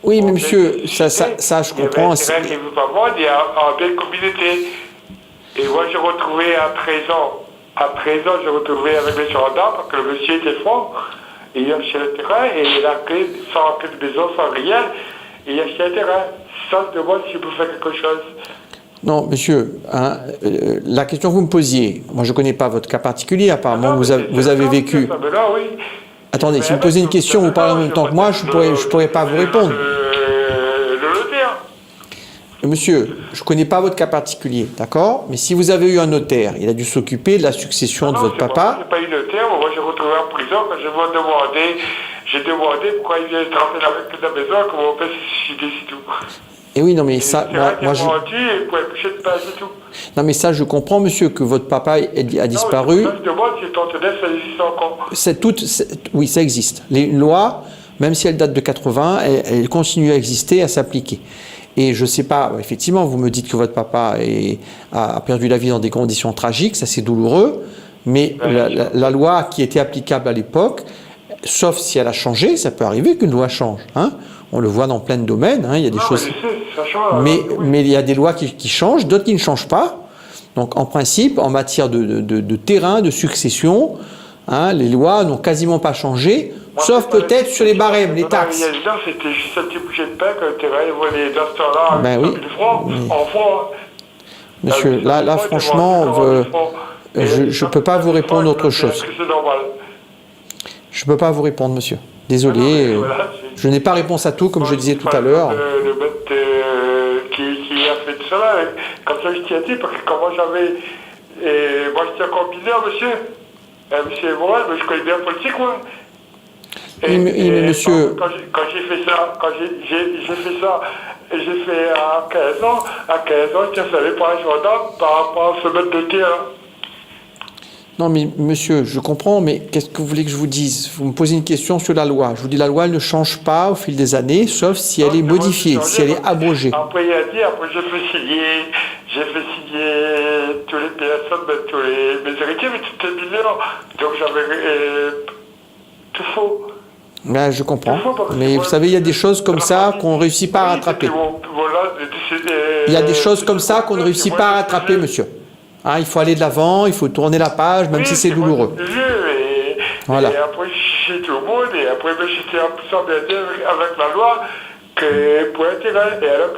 Oui, mais monsieur, ça je comprends. Il y avait un terrain qui ne veut pas vendre, il y a en belle communauté. Et moi, j'ai retrouvé à 13 ans. À 13 ans, j'ai retrouvé avec les gendarmes parce que le monsieur était fort. Et il a acheté le terrain et il a créé sans clé de maison, sans rien. Et il a acheté le terrain. Ça, je demande si je peux faire quelque chose. Non, monsieur, hein, la question que vous me posiez, moi je ne connais pas votre cas particulier, apparemment vous avez vécu... Là, oui. Attendez, si vous posez une question, vous parlez en même temps que moi, je pourrais pas vous répondre. Le notaire. Monsieur, je ne connais pas votre cas particulier, d'accord? Mais si vous avez eu un notaire, il a dû s'occuper de la succession de votre papa. Je n'ai pas eu de notaire, moi j'ai retrouvé en prison quand j'ai demandé pourquoi il vient rentrer avec la maison, que mon père s'est suicidé, c'est tout. Et oui, non mais ça, moi je... Non mais ça, je comprends, monsieur, que votre papa a disparu. Non, je demande si ton teneur, ça existe encore. Oui, ça existe. Les lois, même si elles datent de 80, elles continuent à exister, à s'appliquer. Et je ne sais pas, effectivement, vous me dites que votre papa a perdu la vie dans des conditions tragiques, ça c'est douloureux, mais la loi qui était applicable à l'époque, sauf si elle a changé, ça peut arriver qu'une loi change, hein. On le voit dans plein de domaines, hein, il y a des choses... Mais il y a des lois qui changent, d'autres qui ne changent pas. Donc en principe, en matière de terrain, de succession, hein, les lois n'ont quasiment pas changé, sauf peut-être sur les barèmes, les taxes. C'était juste un petit boucher de pain que le terrain, il voit les restaurants, ben oui. en francs. Monsieur, là franchement, je ne peux pas vous répondre autre chose. Je ne peux pas vous répondre, monsieur. Désolé, je n'ai pas réponse à tout, comme je disais tout à l'heure. Le mec qui a fait tout ça, comme ça je t'ai dit, parce que quand moi j'avais... moi j'étais encore mineur, monsieur. Monsieur Morel, mais je connais bien la politique, moi. Mais monsieur... Quand j'ai fait ça, j'ai fait à 15 ans, j'étais installé par un gendarme par rapport à ce mètre de terrain. Non, mais monsieur, je comprends, mais qu'est-ce que vous voulez que je vous dise? Vous me posez une question sur la loi. Je vous dis, la loi, elle ne change pas au fil des années, sauf si elle est modifiée, si elle est abrogée. Après, il a dit, après, j'ai fait signer tous les personnes, tous mes héritiers, mais tout est mineur. Donc, j'avais tout faux. Ben, je comprends. Mais vous savez, il y a des choses comme ça qu'on ne réussit pas à rattraper. Il y a des choses comme ça qu'on ne réussit pas à rattraper, monsieur. Hein, il faut aller de l'avant, il faut tourner la page, même si c'est douloureux. Voilà. Et après, chez tout le monde, et après, j'étais en plus embêté avec la loi que pour un terrain. Et alors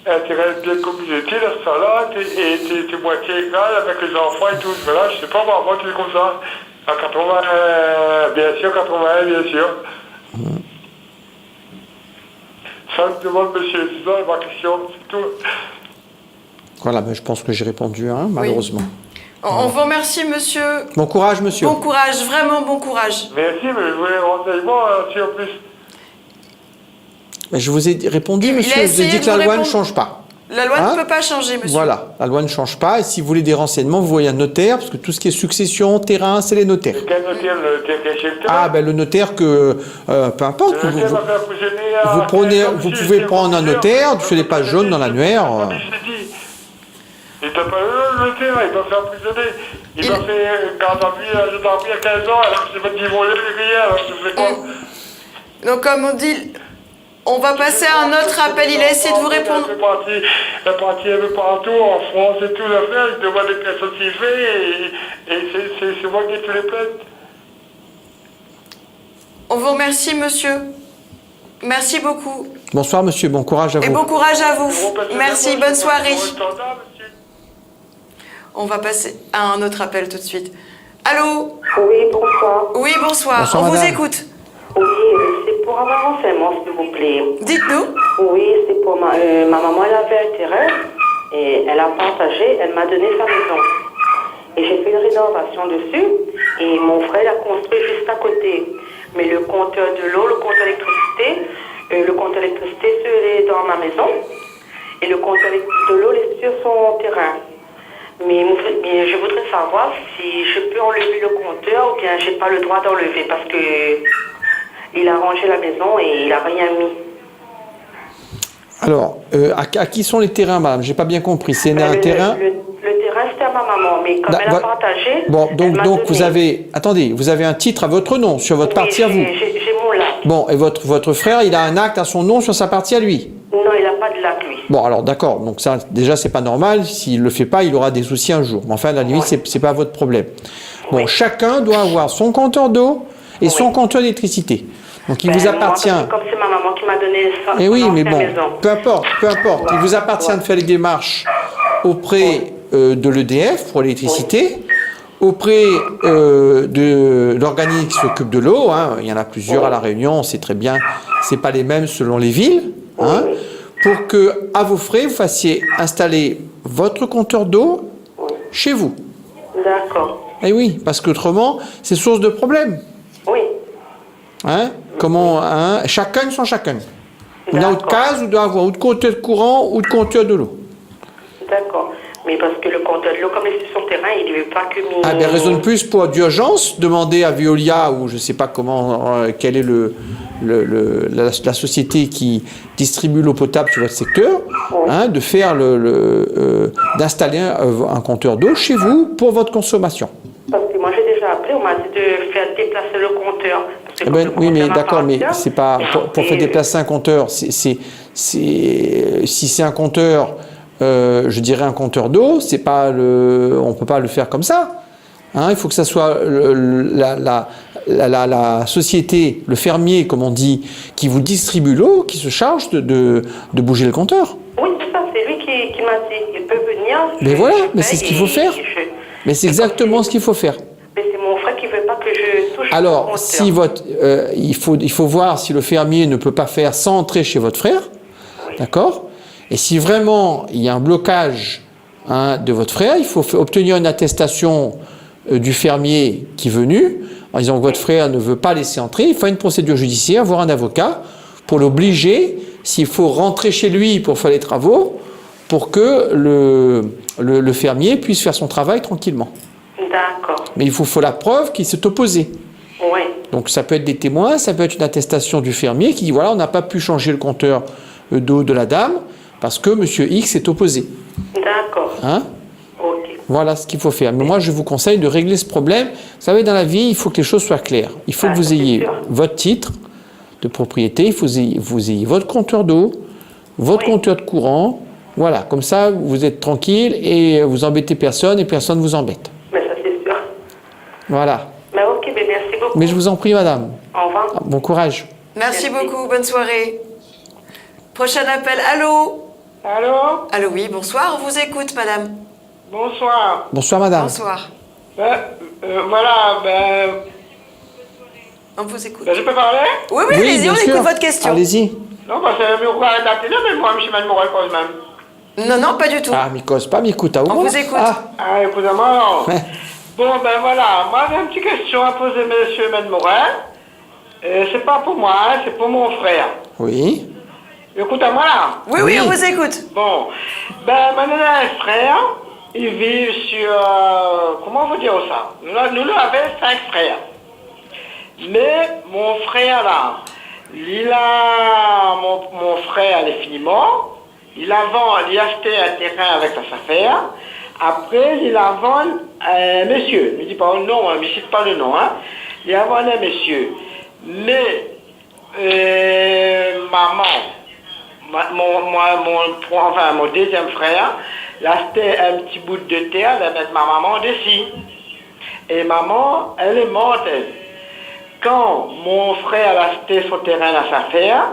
un terrain de communauté, la salade, et moitié égal avec les enfants et tout. Voilà, je sais pas, moi, tout comme ça. En 80, bien sûr, 81, bien sûr. Ça me demande, monsieur, c'est ça ma question, c'est tout. Voilà, ben, je pense que j'ai répondu, hein, malheureusement. On vous remercie, monsieur. Bon courage, monsieur. Bon courage, vraiment bon courage. Merci, mais je voulais des renseignements si en plus. Mais je vous ai répondu, monsieur. Je vous ai dit que la loi ne change pas. La loi ne peut pas changer, monsieur. Voilà, la loi ne change pas. Et si vous voulez des renseignements, vous voyez un notaire, parce que tout ce qui est succession, terrain, c'est les notaires. Et quel notaire, le notaire qui est chez le terrain? Ah, ben le notaire que... peu importe. Le notaire va faire fusionner Vous pouvez prendre un notaire, sur les pages jaunes dans l'annuaire. Il t'a pas eu le notaire, il va faire prisonnier. Il va faire garde à vue à gendarmerie à 15 ans, alors que c'est pas dit voler, rien, alors tu fais quoi? Donc, comme on dit, on va passer à un autre appel. Il a essayé de vous répondre. La partie un peu partout, en France et tout, l'affaire, il demande les personnes qu'il fait, et c'est moi qui ai fait les plaintes. On vous remercie, monsieur. Merci beaucoup. Bonsoir, monsieur. Bon courage à vous. Et bon courage à vous. Merci, bonne soirée. On va passer à un autre appel tout de suite. Allô? Oui, bonsoir. Oui, bonsoir. Bonsoir, on madame. vous écoute. Oui, c'est pour avoir un renseignement, s'il vous plaît. Dites-nous. Oui, c'est pour ma maman, elle avait un terrain et elle a partagé, elle m'a donné sa maison. Et j'ai fait une rénovation dessus et mon frère l'a construit juste à côté. Mais le compteur de l'eau, le compteur d'électricité, c'est dans ma maison et le compteur de l'eau est sur son terrain. Mais je voudrais savoir si je peux enlever le compteur ou bien j'ai pas le droit d'enlever parce que il a rangé la maison et il a rien mis. Alors, à qui sont les terrains, madame? J'ai pas bien compris. C'est un terrain... Le terrain, c'était à ma maman, mais comme elle a partagé... Bon, donc donné. vous avez... Attendez, vous avez un titre à votre nom, sur votre partie à vous. J'ai mon lac. Bon, et votre frère, il a un acte à son nom sur sa partie à lui? Non, il n'a pas de lac, lui. Bon, alors d'accord, donc ça, déjà, c'est pas normal. S'il le fait pas, il aura des soucis un jour. Mais enfin, à la limite, c'est pas votre problème. Bon, chacun doit avoir son compteur d'eau et son compteur d'électricité. Donc, il vous appartient... Moi, comme c'est ma maman qui m'a donné ça, Eh oui, mais bon, maison. peu importe. Il vous appartient de faire les démarches auprès de l'EDF pour l'électricité, auprès de l'organisme qui s'occupe de l'eau. Hein, il y en a plusieurs à La Réunion, on sait très bien, c'est pas les mêmes selon les villes. Hein, pour que, à vos frais, vous fassiez installer votre compteur d'eau chez vous. D'accord. Eh oui, parce qu'autrement, c'est source de problème. Oui. Hein, comment, hein, chacun son chacun. Dans notre cas, vous devez avoir ou de compteur de courant ou de compteur de l'eau. D'accord. Mais parce que le compteur de l'eau, comme il est sur son terrain, il ne veut pas que... Ah ben, raison de plus pour d'urgence, demandez à Veolia ou je ne sais pas comment, quelle est la société qui distribue l'eau potable sur votre secteur, hein, de faire d'installer un compteur d'eau chez vous pour votre consommation. Parce que moi j'ai déjà appelé, on m'a dit de faire déplacer le compteur. Eh ben, oui, mais d'accord, mais c'est pas pour faire déplacer un compteur. Si c'est un compteur, je dirais un compteur d'eau, c'est pas on peut pas le faire comme ça. Hein, il faut que ça soit la société, le fermier, comme on dit, qui vous distribue l'eau, qui se charge de bouger le compteur. Oui, c'est ça, c'est lui qui m'a dit, il peut venir. Mais voilà, mais c'est ce qu'il faut faire. Mais c'est exactement ce qu'il faut faire. Mais c'est mon frère qui veut pas que je touche. Alors, si il faut voir si le fermier ne peut pas faire sans entrer chez votre frère, d'accord? Et si vraiment il y a un blocage de votre frère, il faut obtenir une attestation du fermier qui est venu en disant que votre frère ne veut pas laisser entrer. Il faut une procédure judiciaire, voir un avocat pour l'obliger, s'il faut rentrer chez lui pour faire les travaux, pour que le fermier puisse faire son travail tranquillement. D'accord. Mais il vous faut la preuve qu'il s'est opposé. Oui. Donc ça peut être des témoins, ça peut être une attestation du fermier qui dit voilà, on n'a pas pu changer le compteur d'eau de la dame parce que monsieur X s'est opposé. D'accord. Hein? Ok. Voilà ce qu'il faut faire. Mais moi, je vous conseille de régler ce problème. Vous savez, dans la vie, il faut que les choses soient claires. Il faut que vous ayez votre titre de propriété, il faut que vous ayez votre compteur d'eau, votre compteur de courant. Voilà, comme ça, vous êtes tranquille et vous embêtez personne et personne ne vous embête. Mais ça, c'est sûr. Voilà. Mais ok, mais merci beaucoup. Mais je vous en prie, madame. Au revoir. Bon courage. Merci beaucoup, bonne soirée. Prochain appel, allô? Allô? Allô, oui, bonsoir, on vous écoute, madame. Bonsoir. Bonsoir, madame. Bonsoir. Voilà, On vous écoute. je peux parler? Oui, oui, allez-y, bien on sûr. écoute votre question. Allez-y. Non, parce que je me à la télé, mais moi, je suis mal moral quand même. Non, non, pas du tout. Ah, mi cause pas, mi écoute. On vous écoute. Ah, écoutez-moi. Ouais. Bon, voilà, moi, j'ai une petite question à poser monsieur Maître Morel. C'est pas pour moi, hein, c'est pour mon frère. Oui. Écoutez-moi là. Oui, oui, on vous écoute. Bon, maintenant, un frère, il vit sur... comment vous dire ça? Nous avons 5 frères. Mais mon frère là, mon frère, il est finiment, il a acheté un terrain avec sa affaire. Après, il a vendu un monsieur. Je ne dis pas le nom, je ne cite pas le nom. Hein. Il a vendu un monsieur. Mais, mon deuxième frère, il a acheté un petit bout de terre, il a mis ma maman dessus. Et maman, elle est morte. Quand mon frère a acheté son terrain à sa affaire,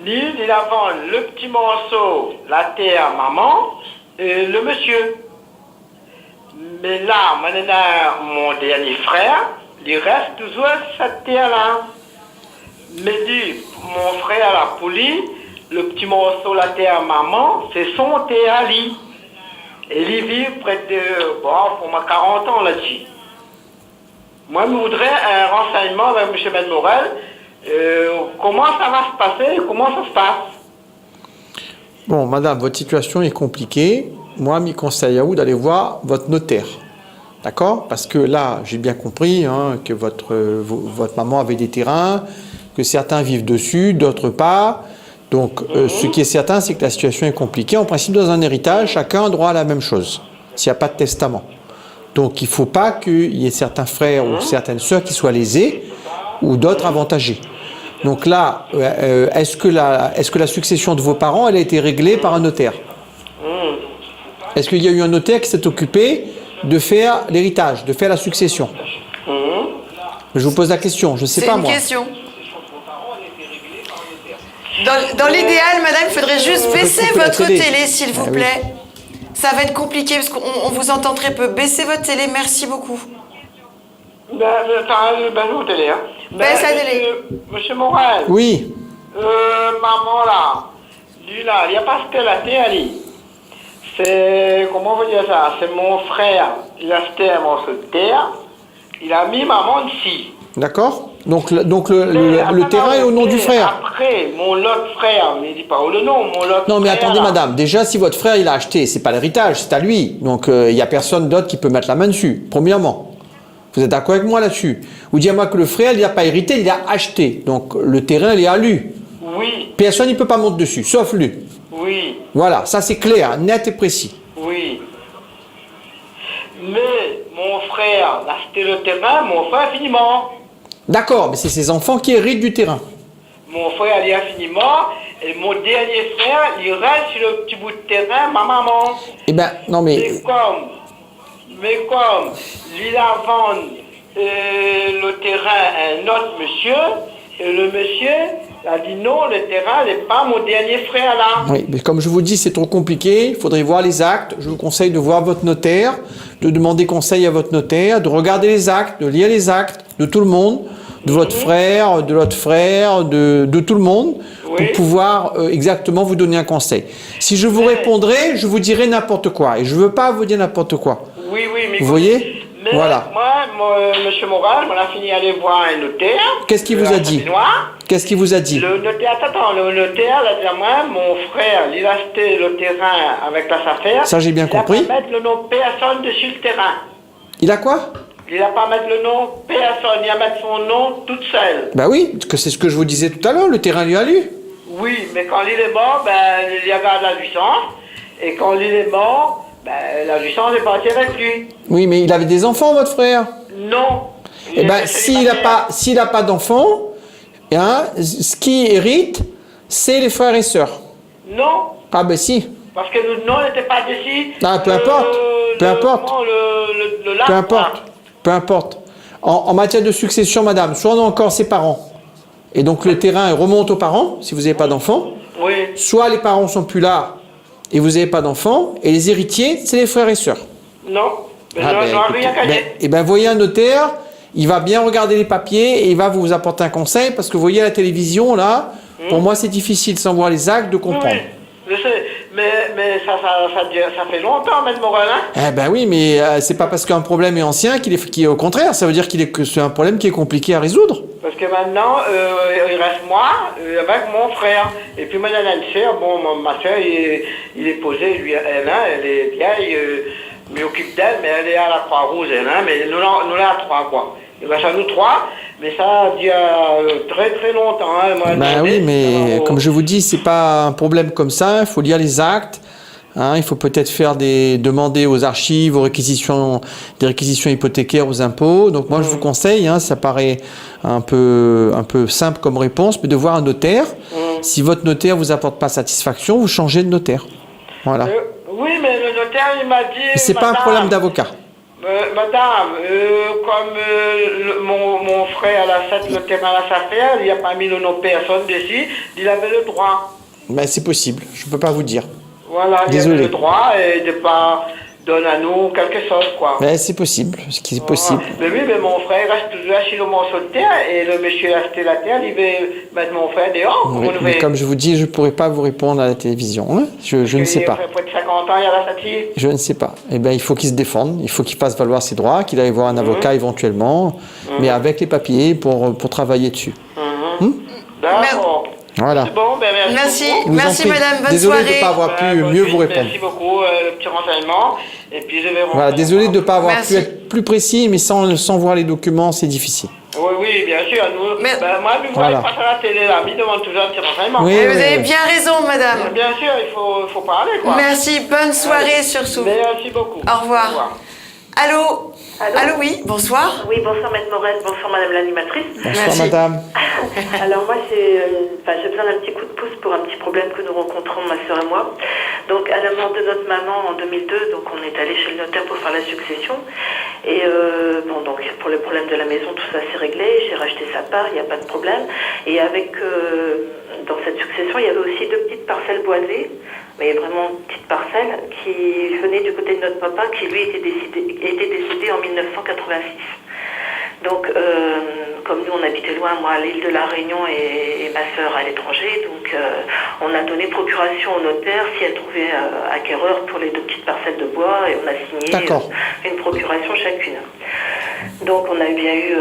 lui, il a vendu le petit morceau, la terre à maman, et le monsieur. Mais là, maintenant, mon dernier frère, il reste toujours cette terre-là. Mais lui, mon frère, là, pour lui, le petit morceau, la terre à maman, c'est son terre à lui. Et il vit près de, pour moi, 40 ans là-dessus. Moi, je voudrais un renseignement avec M. Ben Morel. Comment ça va se passer? Comment ça se passe? Bon, madame, votre situation est compliquée. Moi, je conseille à vous d'aller voir votre notaire. D'accord? Parce que là, j'ai bien compris que votre maman avait des terrains, que certains vivent dessus, d'autres pas. Donc, ce qui est certain, c'est que la situation est compliquée. En principe, dans un héritage, chacun a droit à la même chose, s'il n'y a pas de testament. Donc, il ne faut pas qu'il y ait certains frères ou certaines sœurs qui soient lésés ou d'autres avantagés. Donc là, est-ce que la succession de vos parents, elle a été réglée par un notaire? Est-ce qu'il y a eu un notaire qui s'est occupé de faire l'héritage, de faire la succession? Je vous pose la question, je ne sais pas moi. C'est une question. Dans l'idéal, madame, il faudrait juste baisser votre télé, s'il vous plaît. Oui. Ça va être compliqué parce qu'on vous entend très peu. Baissez votre télé, merci beaucoup. Votre télé, hein. Baisse la télé. Monsieur Morel. Oui. Maman, là. Lui, là, il n'y a pas ce la terre, c'est, comment on va dire ça? C'est mon frère, il a acheté un morceau de terre, il a mis maman ici. D'accord. Donc le terrain est au nom du frère. Après, mon autre frère, mais il dit pas le nom, mon autre Non, mais frère, attendez, là. madame. Déjà, si votre frère, il a acheté, c'est pas l'héritage, c'est à lui. Donc, il n'y a personne d'autre qui peut mettre la main dessus, premièrement. Vous êtes d'accord avec moi là-dessus? Vous dites à moi que le frère, il n'a pas hérité, il a acheté. Donc, le terrain, il est à lui. Oui. Personne ne peut pas monter dessus, sauf lui. Oui. Voilà, ça c'est clair, net et précis. Oui. Mais mon frère a acheté le terrain, mon frère finiment. D'accord, mais c'est ses enfants qui héritent du terrain. Mon frère il est infiniment, et mon dernier frère, il reste sur le petit bout de terrain, ma maman. Eh ben, non mais... Mais comme il a vendu le terrain à un autre monsieur, et le monsieur a dit non, le terrain n'est pas mon dernier frère là. Oui, mais comme je vous dis, c'est trop compliqué, il faudrait voir les actes. Je vous conseille de voir votre notaire, de demander conseil à votre notaire, de regarder les actes, de lire les actes de tout le monde, de votre frère, de l'autre frère, de tout le monde, pour pouvoir exactement vous donner un conseil. Si je vous répondrai, je vous dirai n'importe quoi, et je ne veux pas vous dire n'importe quoi. Oui, mais... Vous voyez? Mais voilà. Moi, monsieur Moral, on a fini d'aller voir un notaire. Qu'est-ce qu'il vous a dit? Qu'est-ce qu'il vous a dit? Le notaire, le notaire, il a dit à moi, mon frère, il a acheté le terrain avec la affaire. Ça, j'ai bien compris. Il a pas mettre le nom personne dessus le terrain. Il a quoi? Il n'a pas à mettre le nom personne, il a à mettre son nom toute seule. Bah oui, que c'est ce que je vous disais tout à l'heure, le terrain lui a lu. Oui, mais quand il est mort, ben, il y avait la jouissance. Et quand il est mort, ben, la jouissance est partie avec lui. Oui, mais il avait des enfants, votre frère? Non. Eh ben, s'il n'a pas d'enfants, hein, ce qui hérite, c'est les frères et sœurs. Non. Ah ben si. Parce que le nom n'était pas décidé. Ah, peu importe. Peu importe. Peu importe. Peu importe. En matière de succession, madame, soit on a encore ses parents, et donc le terrain remonte aux parents, si vous n'avez pas d'enfants. Oui. Soit les parents sont plus là, et vous n'avez pas d'enfants, et les héritiers, c'est les frères et sœurs. Non. Mais Ah, non, rien gagné. Eh ben, voyez un notaire, il va bien regarder les papiers, et il va vous apporter un conseil, parce que vous voyez à la télévision, là, pour moi, c'est difficile, sans voir les actes, de comprendre. Oui, je sais. Mais ça fait longtemps, M. Morel, hein. Eh ben oui, mais c'est pas parce qu'un problème est ancien qu'il est au contraire. Ça veut dire que c'est un problème qui est compliqué à résoudre. Parce que maintenant, il reste moi avec mon frère. Et puis maintenant, il a une sœur. Bon, ma sœur, il est posé, lui, elle est vieille, mais occupe d'elle, mais elle est à la Croix-Rouge, elle, hein. Mais nous là, à trois, quoi. Il reste à nous trois, mais ça a dit très très longtemps. Hein, ben oui, mais comme je vous dis, c'est pas un problème comme ça. Il faut lire les actes. Hein, il faut peut-être demander aux archives, des réquisitions hypothécaires aux impôts. Donc moi, je vous conseille, hein, ça paraît un peu simple comme réponse, mais de voir un notaire. Si votre notaire vous apporte pas satisfaction, vous changez de notaire. Voilà. Oui, mais le notaire, il m'a dit... C'est pas un problème d'avocat. Madame, comme mon frère a fait le terrain à sa faire, il n'y a pas mis le nom de personne dessus, il avait le droit. Ben, c'est possible, je ne peux pas vous dire. Voilà, désolé. Il avait le droit et de ne pas donner à nous quelque chose, quoi. Ben, c'est possible, ce qui est possible. Mais oui, mais mon frère reste toujours sur le morceau de terre et le monsieur a acheté la terre, il veut mettre mon frère dehors. Oui, mais comme je vous dis, je ne pourrais pas vous répondre à la télévision. Hein, je ne sais pas. Après 50 ans, il y a la satire. Je ne sais pas. Eh bien, il faut qu'il se défende, il faut qu'il fasse valoir ses droits, qu'il aille voir un avocat éventuellement, mais avec les papiers pour travailler dessus. D'accord. Voilà. Bon, ben merci. Merci madame, bonne désolé soirée. de ne pas avoir pu mieux vous répondre. Merci beaucoup, le petit renseignement. Et puis je vais voilà, désolé de ne pas avoir pu être plus précis, mais sans voir les documents, c'est difficile. Oui, bien sûr. Moi, je vois pas à la télé, là, il demande toujours un petit renseignement. Oui, vous avez bien raison, madame. Bien sûr, il faut parler, quoi. Merci, bonne soirée surtout. Merci beaucoup. Au revoir. Allô? Allô, oui, bonsoir. Oui, bonsoir, Maître Morel, bonsoir, Madame l'animatrice. Bonsoir, Merci. madame. Alors, moi, j'ai besoin d'un petit coup de pouce pour un petit problème que nous rencontrons, ma soeur et moi. Donc, à la mort de notre maman en 2002, donc on est allé chez le notaire pour faire la succession. Et donc, pour le problème de la maison, tout ça s'est réglé. J'ai racheté sa part, il n'y a pas de problème. Et dans cette succession, il y avait aussi 2 petites parcelles boisées, mais vraiment petites parcelles, qui venaient du côté de notre papa, qui lui était décédé en 1986. Donc, comme nous on habitait loin, moi à l'île de la Réunion et ma sœur à l'étranger, donc on a donné procuration au notaire si elle trouvait acquéreur pour les 2 petites parcelles de bois et on a signé une procuration chacune. Donc on a bien eu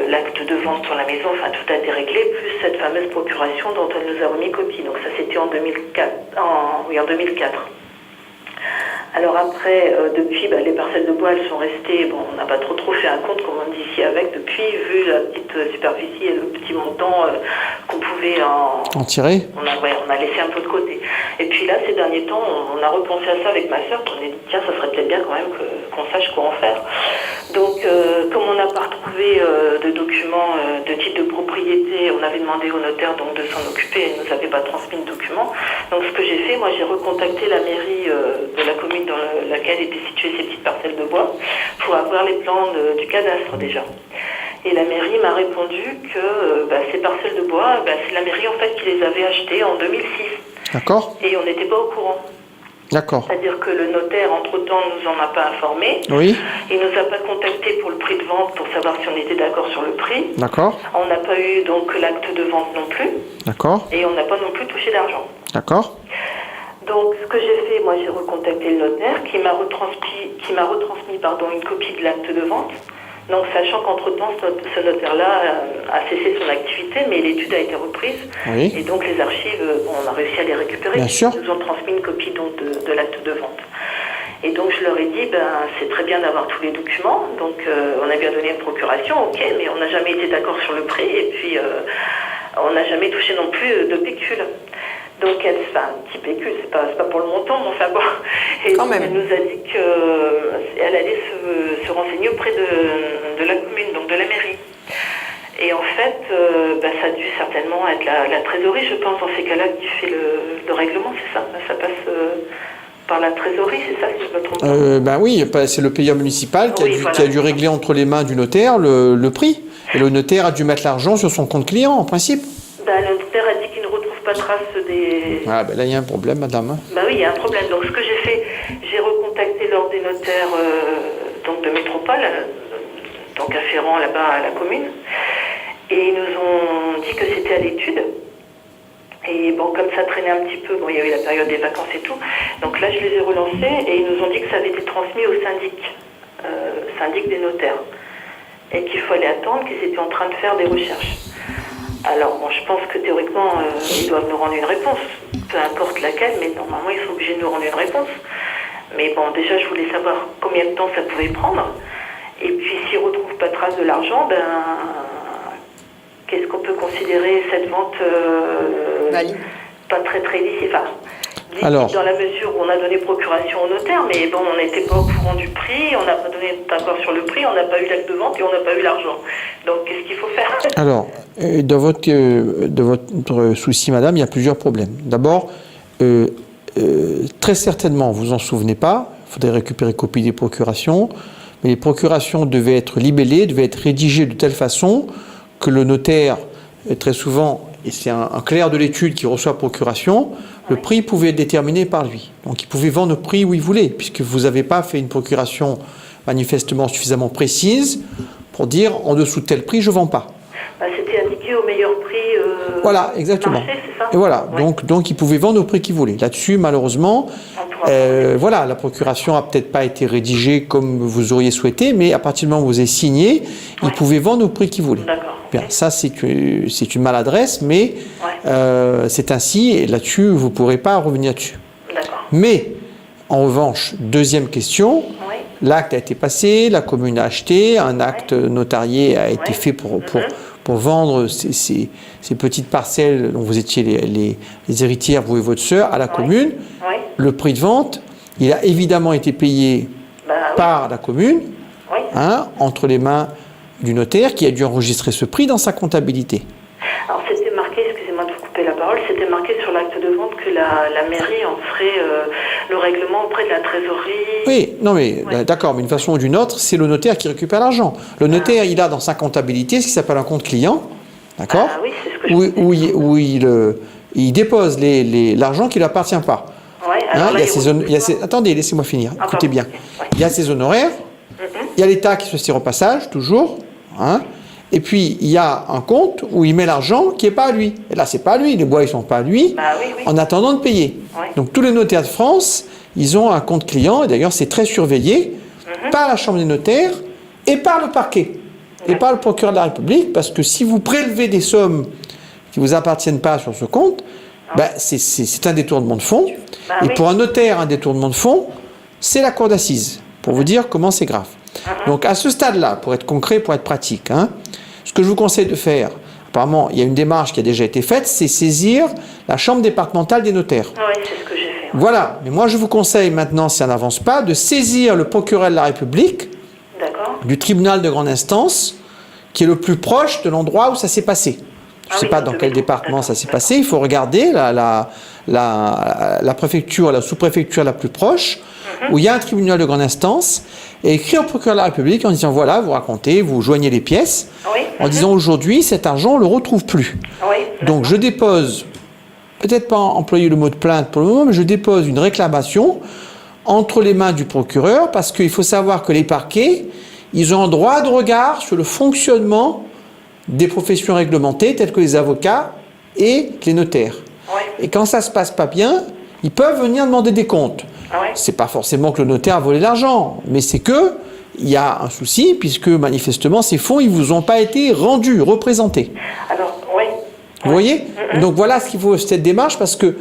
l'acte de vente sur la maison, enfin tout a été réglé, plus cette fameuse procuration dont elle nous a remis copie. Donc ça c'était en 2004. En 2004. Alors après, depuis, les parcelles de bois, elles sont restées, on n'a pas trop fait un compte, comme on dit ici avec, depuis, vu la petite superficie et le petit montant qu'on pouvait en tirer. On a laissé un peu de côté. Et puis là, ces derniers temps, on a repensé à ça avec ma sœur, on a dit, tiens, ça serait peut-être bien quand même qu'on sache quoi en faire. Donc, comme on n'a pas retrouvé de documents de titre de propriété, on avait demandé au notaire donc, de s'en occuper et il ne nous avait pas transmis de documents. Donc, ce que j'ai fait, moi, j'ai recontacté la mairie de la commune dans laquelle étaient situées ces petites parcelles de bois pour avoir les plans du cadastre déjà. Et la mairie m'a répondu que ces parcelles de bois, c'est la mairie en fait qui les avait achetées en 2006. D'accord. Et on n'était pas au courant. D'accord. C'est-à-dire que le notaire, entre-temps, ne nous en a pas informé. Oui. Il ne nous a pas contacté pour le prix de vente pour savoir si on était d'accord sur le prix. D'accord. On n'a pas eu donc l'acte de vente non plus. D'accord. Et on n'a pas non plus touché d'argent. D'accord. Donc, ce que j'ai fait, moi, j'ai recontacté le notaire qui m'a retransmis une copie de l'acte de vente. Donc, sachant qu'entre-temps, ce notaire-là a cessé son activité, mais l'étude a été reprise. Oui. Et donc, les archives, on a réussi à les récupérer. Bien sûr. Ils nous ont transmis une copie donc, de l'acte de vente. Et donc je leur ai dit, c'est très bien d'avoir tous les documents, donc on a bien donné une procuration, ok, mais on n'a jamais été d'accord sur le prix, et puis on n'a jamais touché non plus de pécule. Donc elle fait un petit pécule, c'est pas pour le montant, mais enfin bon. Et Quand même. elle nous a dit qu'elle allait se renseigner auprès de la commune, donc de la mairie. Et en fait, ça a dû certainement être la trésorerie, je pense, dans ces cas-là, qui fait le règlement, c'est ça? Ça passe par la trésorerie, c'est ça, si je me trompe pas? Oui, c'est le payeur municipal qui, Oui, qui a dû régler entre les mains du notaire le prix. Et le notaire a dû mettre l'argent sur son compte client, en principe. Le notaire a dit qu'il ne retrouve pas trace des... Ah, là, il y a un problème, madame. Oui, il y a un problème. Donc, ce que j'ai fait, j'ai recontacté l'ordre des notaires donc de métropole, donc afférent là-bas à la commune. Et ils nous ont dit que c'était à l'étude. Et bon, comme ça traînait un petit peu, il y a eu la période des vacances et tout. Donc là, je les ai relancés et ils nous ont dit que ça avait été transmis au syndic des notaires. Et qu'il fallait attendre, qu'ils étaient en train de faire des recherches. Alors, bon, je pense que théoriquement, ils doivent nous rendre une réponse, peu importe laquelle, mais normalement, ils sont obligés de nous rendre une réponse. Mais bon, déjà, je voulais savoir combien de temps ça pouvait prendre. Et puis, s'ils ne retrouvent pas trace de l'argent, qu'est-ce qu'on peut considérer cette vente pas très très licite, Alors, dans la mesure où on a donné procuration au notaire, mais bon, on n'était pas au courant du prix, on n'a pas donné d'accord sur le prix, on n'a pas eu l'acte de vente et on n'a pas eu l'argent. Donc, qu'est-ce qu'il faut faire? Alors, de votre souci, madame, il y a plusieurs problèmes. D'abord, très certainement, vous vous en souvenez pas, il faudrait récupérer copie des procurations, mais les procurations devaient être libellées, devaient être rédigées de telle façon que le notaire, très souvent, et c'est un clerc de l'étude qui reçoit procuration, le prix pouvait être déterminé par lui. Donc il pouvait vendre au prix où il voulait, puisque vous n'avez pas fait une procuration manifestement suffisamment précise pour dire en dessous de tel prix, je ne vends pas. C'était indiqué au meilleur prix voilà, exactement. marché, c'est ça? Et voilà, Ouais. donc il pouvait vendre au prix qu'il voulait. Là-dessus, malheureusement, voilà, la procuration n'a peut-être pas été rédigée comme vous auriez souhaité, mais à partir du moment où vous avez signé, il pouvait vendre au prix qu'il voulait. D'accord. Bien, ça c'est une maladresse, mais c'est ainsi, et là-dessus, vous ne pourrez pas revenir dessus. D'accord. Mais, en revanche, deuxième question, l'acte a été passé, la commune a acheté, un acte notarié a été fait pour vendre ces petites parcelles dont vous étiez les héritières, vous et votre sœur, à la commune. Le prix de vente, il a évidemment été payé par la commune, entre les mains du notaire qui a dû enregistrer ce prix dans sa comptabilité. Alors c'était marqué, excusez-moi de vous couper la parole, c'était marqué sur l'acte de vente que la mairie en ferait le règlement auprès de la trésorerie. Oui, non mais d'accord, mais d'une façon ou d'une autre, c'est le notaire qui récupère l'argent. Le notaire, il a dans sa comptabilité ce qui s'appelle un compte client, d'accord, oui, c'est ce que où il dépose l'argent qui ne lui appartient pas. Attendez, laissez-moi finir, écoutez bien. Il y a ses honoraires, il y a les taxes sur ses repassages, toujours, et puis il y a un compte où il met l'argent qui n'est pas à lui. Et là, c'est pas à lui, les bois, ils ne sont pas à lui, en attendant de payer. Donc tous les notaires de France, ils ont un compte client, et d'ailleurs c'est très surveillé par la Chambre des notaires et par le parquet, et par le procureur de la République, parce que si vous prélevez des sommes qui ne vous appartiennent pas sur ce compte, c'est un détournement de fonds. Et pour un notaire, un détournement de fonds, c'est la cour d'assises, pour vous dire comment c'est grave. Donc à ce stade-là, pour être concret, pour être pratique, ce que je vous conseille de faire, apparemment il y a une démarche qui a déjà été faite, c'est saisir la chambre départementale des notaires. Oui, c'est ce que j'ai fait. Voilà, mais moi je vous conseille maintenant, si ça n'avance pas, de saisir le procureur de la République du tribunal de grande instance, qui est le plus proche de l'endroit où ça s'est passé. Je ne sais pas dans quel département ça s'est passé, il faut regarder la préfecture, la sous-préfecture la plus proche, où il y a un tribunal de grande instance, et écrire au procureur de la République en disant voilà, vous racontez, vous joignez les pièces, en disant aujourd'hui cet argent on ne le retrouve plus. Donc je dépose, peut-être pas employer le mot de plainte pour le moment, mais je dépose une réclamation entre les mains du procureur, parce qu'il faut savoir que les parquets, ils ont un droit de regard sur le fonctionnement des professions réglementées telles que les avocats et les notaires. Et quand ça se passe pas bien, ils peuvent venir demander des comptes. C'est pas forcément que le notaire a volé l'argent, mais c'est que il y a un souci puisque manifestement ces fonds ils vous ont pas été rendus, représentés. Alors Vous voyez? Donc voilà ce qu'il faut cette démarche parce que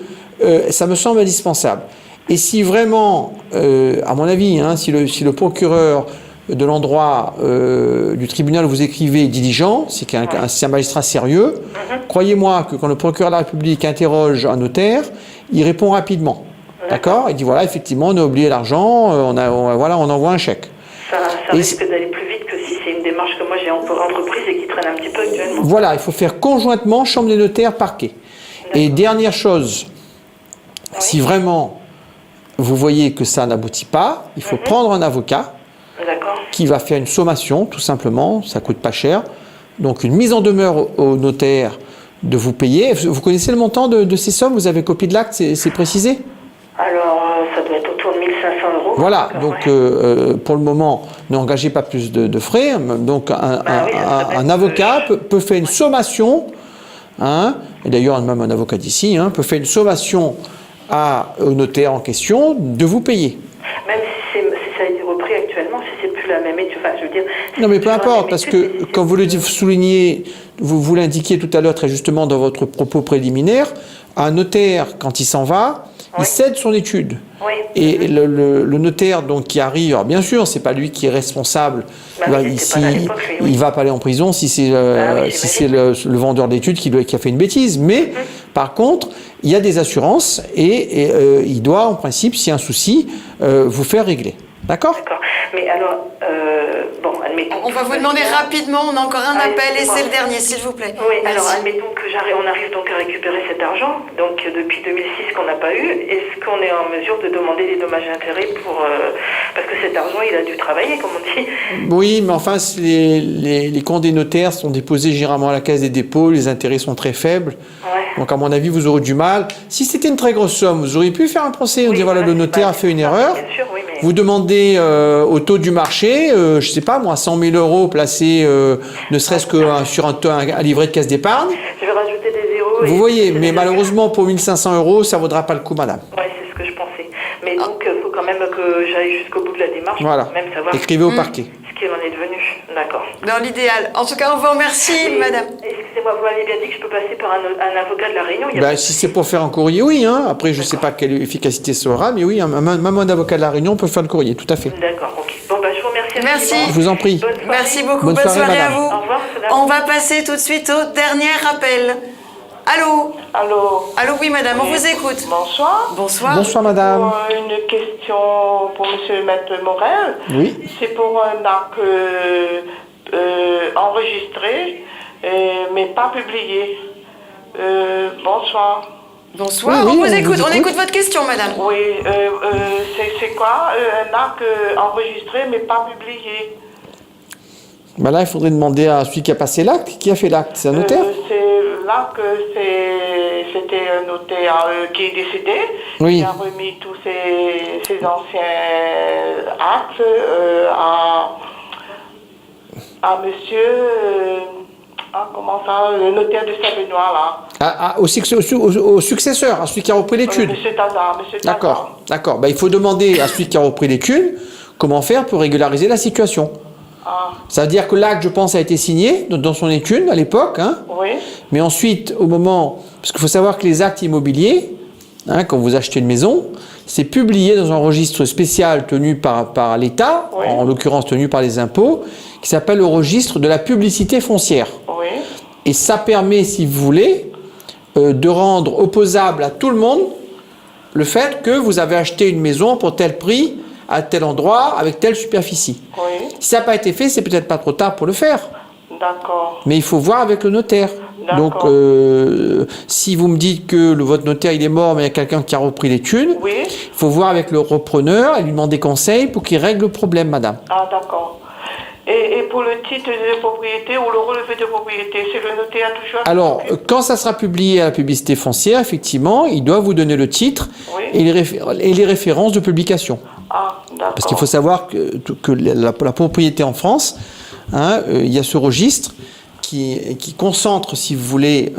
ça me semble indispensable. Et si vraiment, à mon avis, hein, si le procureur de l'endroit du tribunal où vous écrivez est diligent, c'est un magistrat sérieux, croyez-moi que quand le procureur de la République interroge un notaire, il répond rapidement. D'accord? Il dit voilà, effectivement, on a oublié l'argent, voilà, on envoie un chèque. Ça risque d'aller plus vite que si c'est une démarche que moi j'ai en entreprise et qui traîne un petit peu actuellement. Voilà, il faut faire conjointement chambre des notaires, parquet. Et dernière chose, si vraiment vous voyez que ça n'aboutit pas, il faut prendre un avocat qui va faire une sommation, tout simplement, ça coûte pas cher. Donc une mise en demeure au notaire de vous payer. Vous connaissez le montant de ces sommes? Vous avez copie de l'acte, c'est précisé? Alors, ça doit être autour de 1 500 €. Voilà, donc pour le moment, n'engagez pas plus de frais. Donc un avocat peut faire une sommation, hein, et d'ailleurs même un avocat d'ici, hein, peut faire une sommation au notaire en question de vous payer. Même si ça a été repris actuellement, si c'est plus la même étude, enfin je veux dire... Non mais peu importe, parce que comme vous le soulignez, vous l'indiquiez tout à l'heure très justement dans votre propos préliminaire, un notaire, quand il s'en va, il cède son étude. Oui. Et le notaire donc, qui arrive, alors bien sûr, c'est pas lui qui est responsable. Il va pas aller en prison si c'est le vendeur d'études qui a fait une bêtise. Mais par contre, il y a des assurances et il doit, en principe, s'il y a un souci, vous faire régler. D'accord? D'accord. Mais alors, bon, admettons... On va vous demander rapidement, on a encore un appel et c'est le dernier, s'il vous plaît. Oui, Merci. alors admettons que on arrive donc à récupérer cet argent, donc depuis 2006 qu'on n'a pas eu, est-ce qu'on est en mesure de demander des dommages et intérêts pour... parce que cet argent, il a dû travailler, comme on dit. Oui, mais enfin, les comptes des notaires sont déposés généralement à la Caisse des dépôts, les intérêts sont très faibles. Ouais. Donc à mon avis, vous aurez du mal. Si c'était une très grosse somme, vous auriez pu faire un procès, on dit voilà, le notaire a fait une erreur. Bien sûr, oui, mais... Vous demandez au taux du marché, je sais pas moi, 100 000 € placés ne serait-ce que sur un livret de caisse d'épargne. Je vais rajouter des zéros. Vous voyez, mais malheureusement pour 1 500 €, ça ne vaudra pas le coup, madame. Oui, c'est ce que je pensais. Mais donc, il faut quand même que j'aille jusqu'au bout de la démarche. Voilà. Pour même savoir Écrivez au parquet. ce qu'il en est devenu. D'accord. Dans l'idéal. En tout cas, on vous remercie, madame. Excusez-moi, vous m'avez bien dit que je peux passer par un avocat de la Réunion. Si c'est pour faire un courrier, oui. Hein. Après, je ne sais pas quelle efficacité ça aura, mais oui, même un avocat de la Réunion peut faire le courrier, tout à fait. D'accord, ok. Bon, je vous remercie. Merci. Je vous en prie. Merci beaucoup. Bonne Bonne soirée à madame. vous. Au revoir, madame. On va passer tout de suite au dernier appel. Allô? Allô? Allô, oui, madame, on vous écoute. Bonsoir. Bonsoir. Bonsoir, madame. Pour une question pour monsieur Maître Morel. Oui. C'est pour un acte enregistré, mais pas publié. Bonsoir. Bonsoir, Oui, on vous on écoute. vous On écoute. écoute votre question, madame. Oui, c'est quoi un acte enregistré mais pas publié? Ben là, il faudrait demander à celui qui a passé l'acte. Qui a fait l'acte? C'est un notaire? C'est là que c'était un notaire qui est décédé. Oui. Il a remis tous ses anciens actes à monsieur... comment ça? Le notaire de Saint-Benoît, là. Au successeur, à celui qui a repris l'étude. Monsieur Tazar. D'accord. Ben, il faut demander à celui qui a repris l'étude comment faire pour régulariser la situation. Ça veut dire que l'acte, je pense, a été signé dans son étude à l'époque. Hein, Oui. mais ensuite, au moment... Parce qu'il faut savoir que les actes immobiliers, hein, quand vous achetez une maison, c'est publié dans un registre spécial tenu par l'État, Oui. en l'occurrence tenu par les impôts, qui s'appelle le registre de la publicité foncière. Oui. Et ça permet, si vous voulez, de rendre opposable à tout le monde le fait que vous avez acheté une maison pour tel prix, à tel endroit, avec telle superficie. Oui. Si ça n'a pas été fait, c'est peut-être pas trop tard pour le faire. D'accord. Mais il faut voir avec le notaire. Donc, si vous me dites que votre notaire il est mort, mais il y a quelqu'un qui a repris l'étude, Oui. il faut voir avec le repreneur et lui demander conseil pour qu'il règle le problème, madame. Ah, d'accord. Et pour le titre de propriété ou le relevé de propriété, c'est le notaire toujours? Alors, quand ça sera publié à la publicité foncière, effectivement, il doit vous donner le titre et les références de publication. Ah, d'accord. Parce qu'il faut savoir que la propriété en France, hein, il y a ce registre qui concentre, si vous voulez,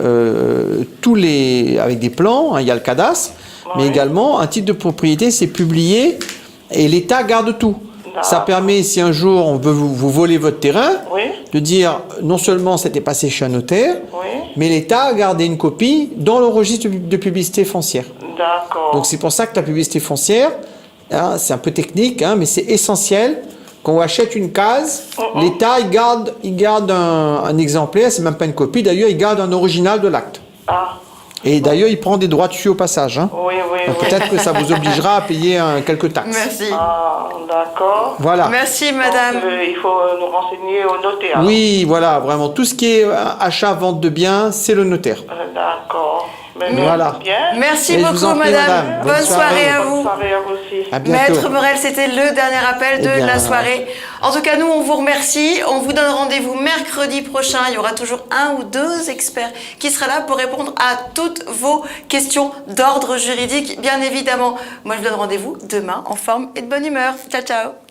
tous les... avec des plans, hein, il y a le cadastre, mais également un titre de propriété, c'est publié et l'État garde tout. Ça permet, si un jour on veut vous voler votre terrain, de dire non seulement c'était passé chez un notaire, mais l'État a gardé une copie dans le registre de publicité foncière. D'accord. Donc c'est pour ça que la publicité foncière, hein, c'est un peu technique, hein, mais c'est essentiel. Quand on achète une case, l'État il garde un exemplaire, c'est même pas une copie, d'ailleurs il garde un original de l'acte. Ah. Et d'ailleurs il prend des droits dessus au passage. Hein. Oui, oui, Donc oui. peut-être que ça vous obligera à payer quelques taxes. Merci. Ah, d'accord. Voilà. Merci, madame. Donc, il faut nous renseigner au notaire. Oui, voilà, vraiment. Tout ce qui est achat-vente de biens, c'est le notaire. D'accord. Mais Voilà. bien. Merci Et je vous en beaucoup, prie, madame. madame. Bonne soirée à Bonne vous. soirée à vous aussi. À bientôt. Maître Morel, c'était le dernier appel de Eh bien, la soirée. En tout cas, nous, on vous remercie. On vous donne rendez-vous mercredi prochain. Il y aura toujours 1 ou 2 experts qui sera là pour répondre à toutes vos questions d'ordre juridique, bien évidemment. Moi, je vous donne rendez-vous demain en forme et de bonne humeur. Ciao, ciao.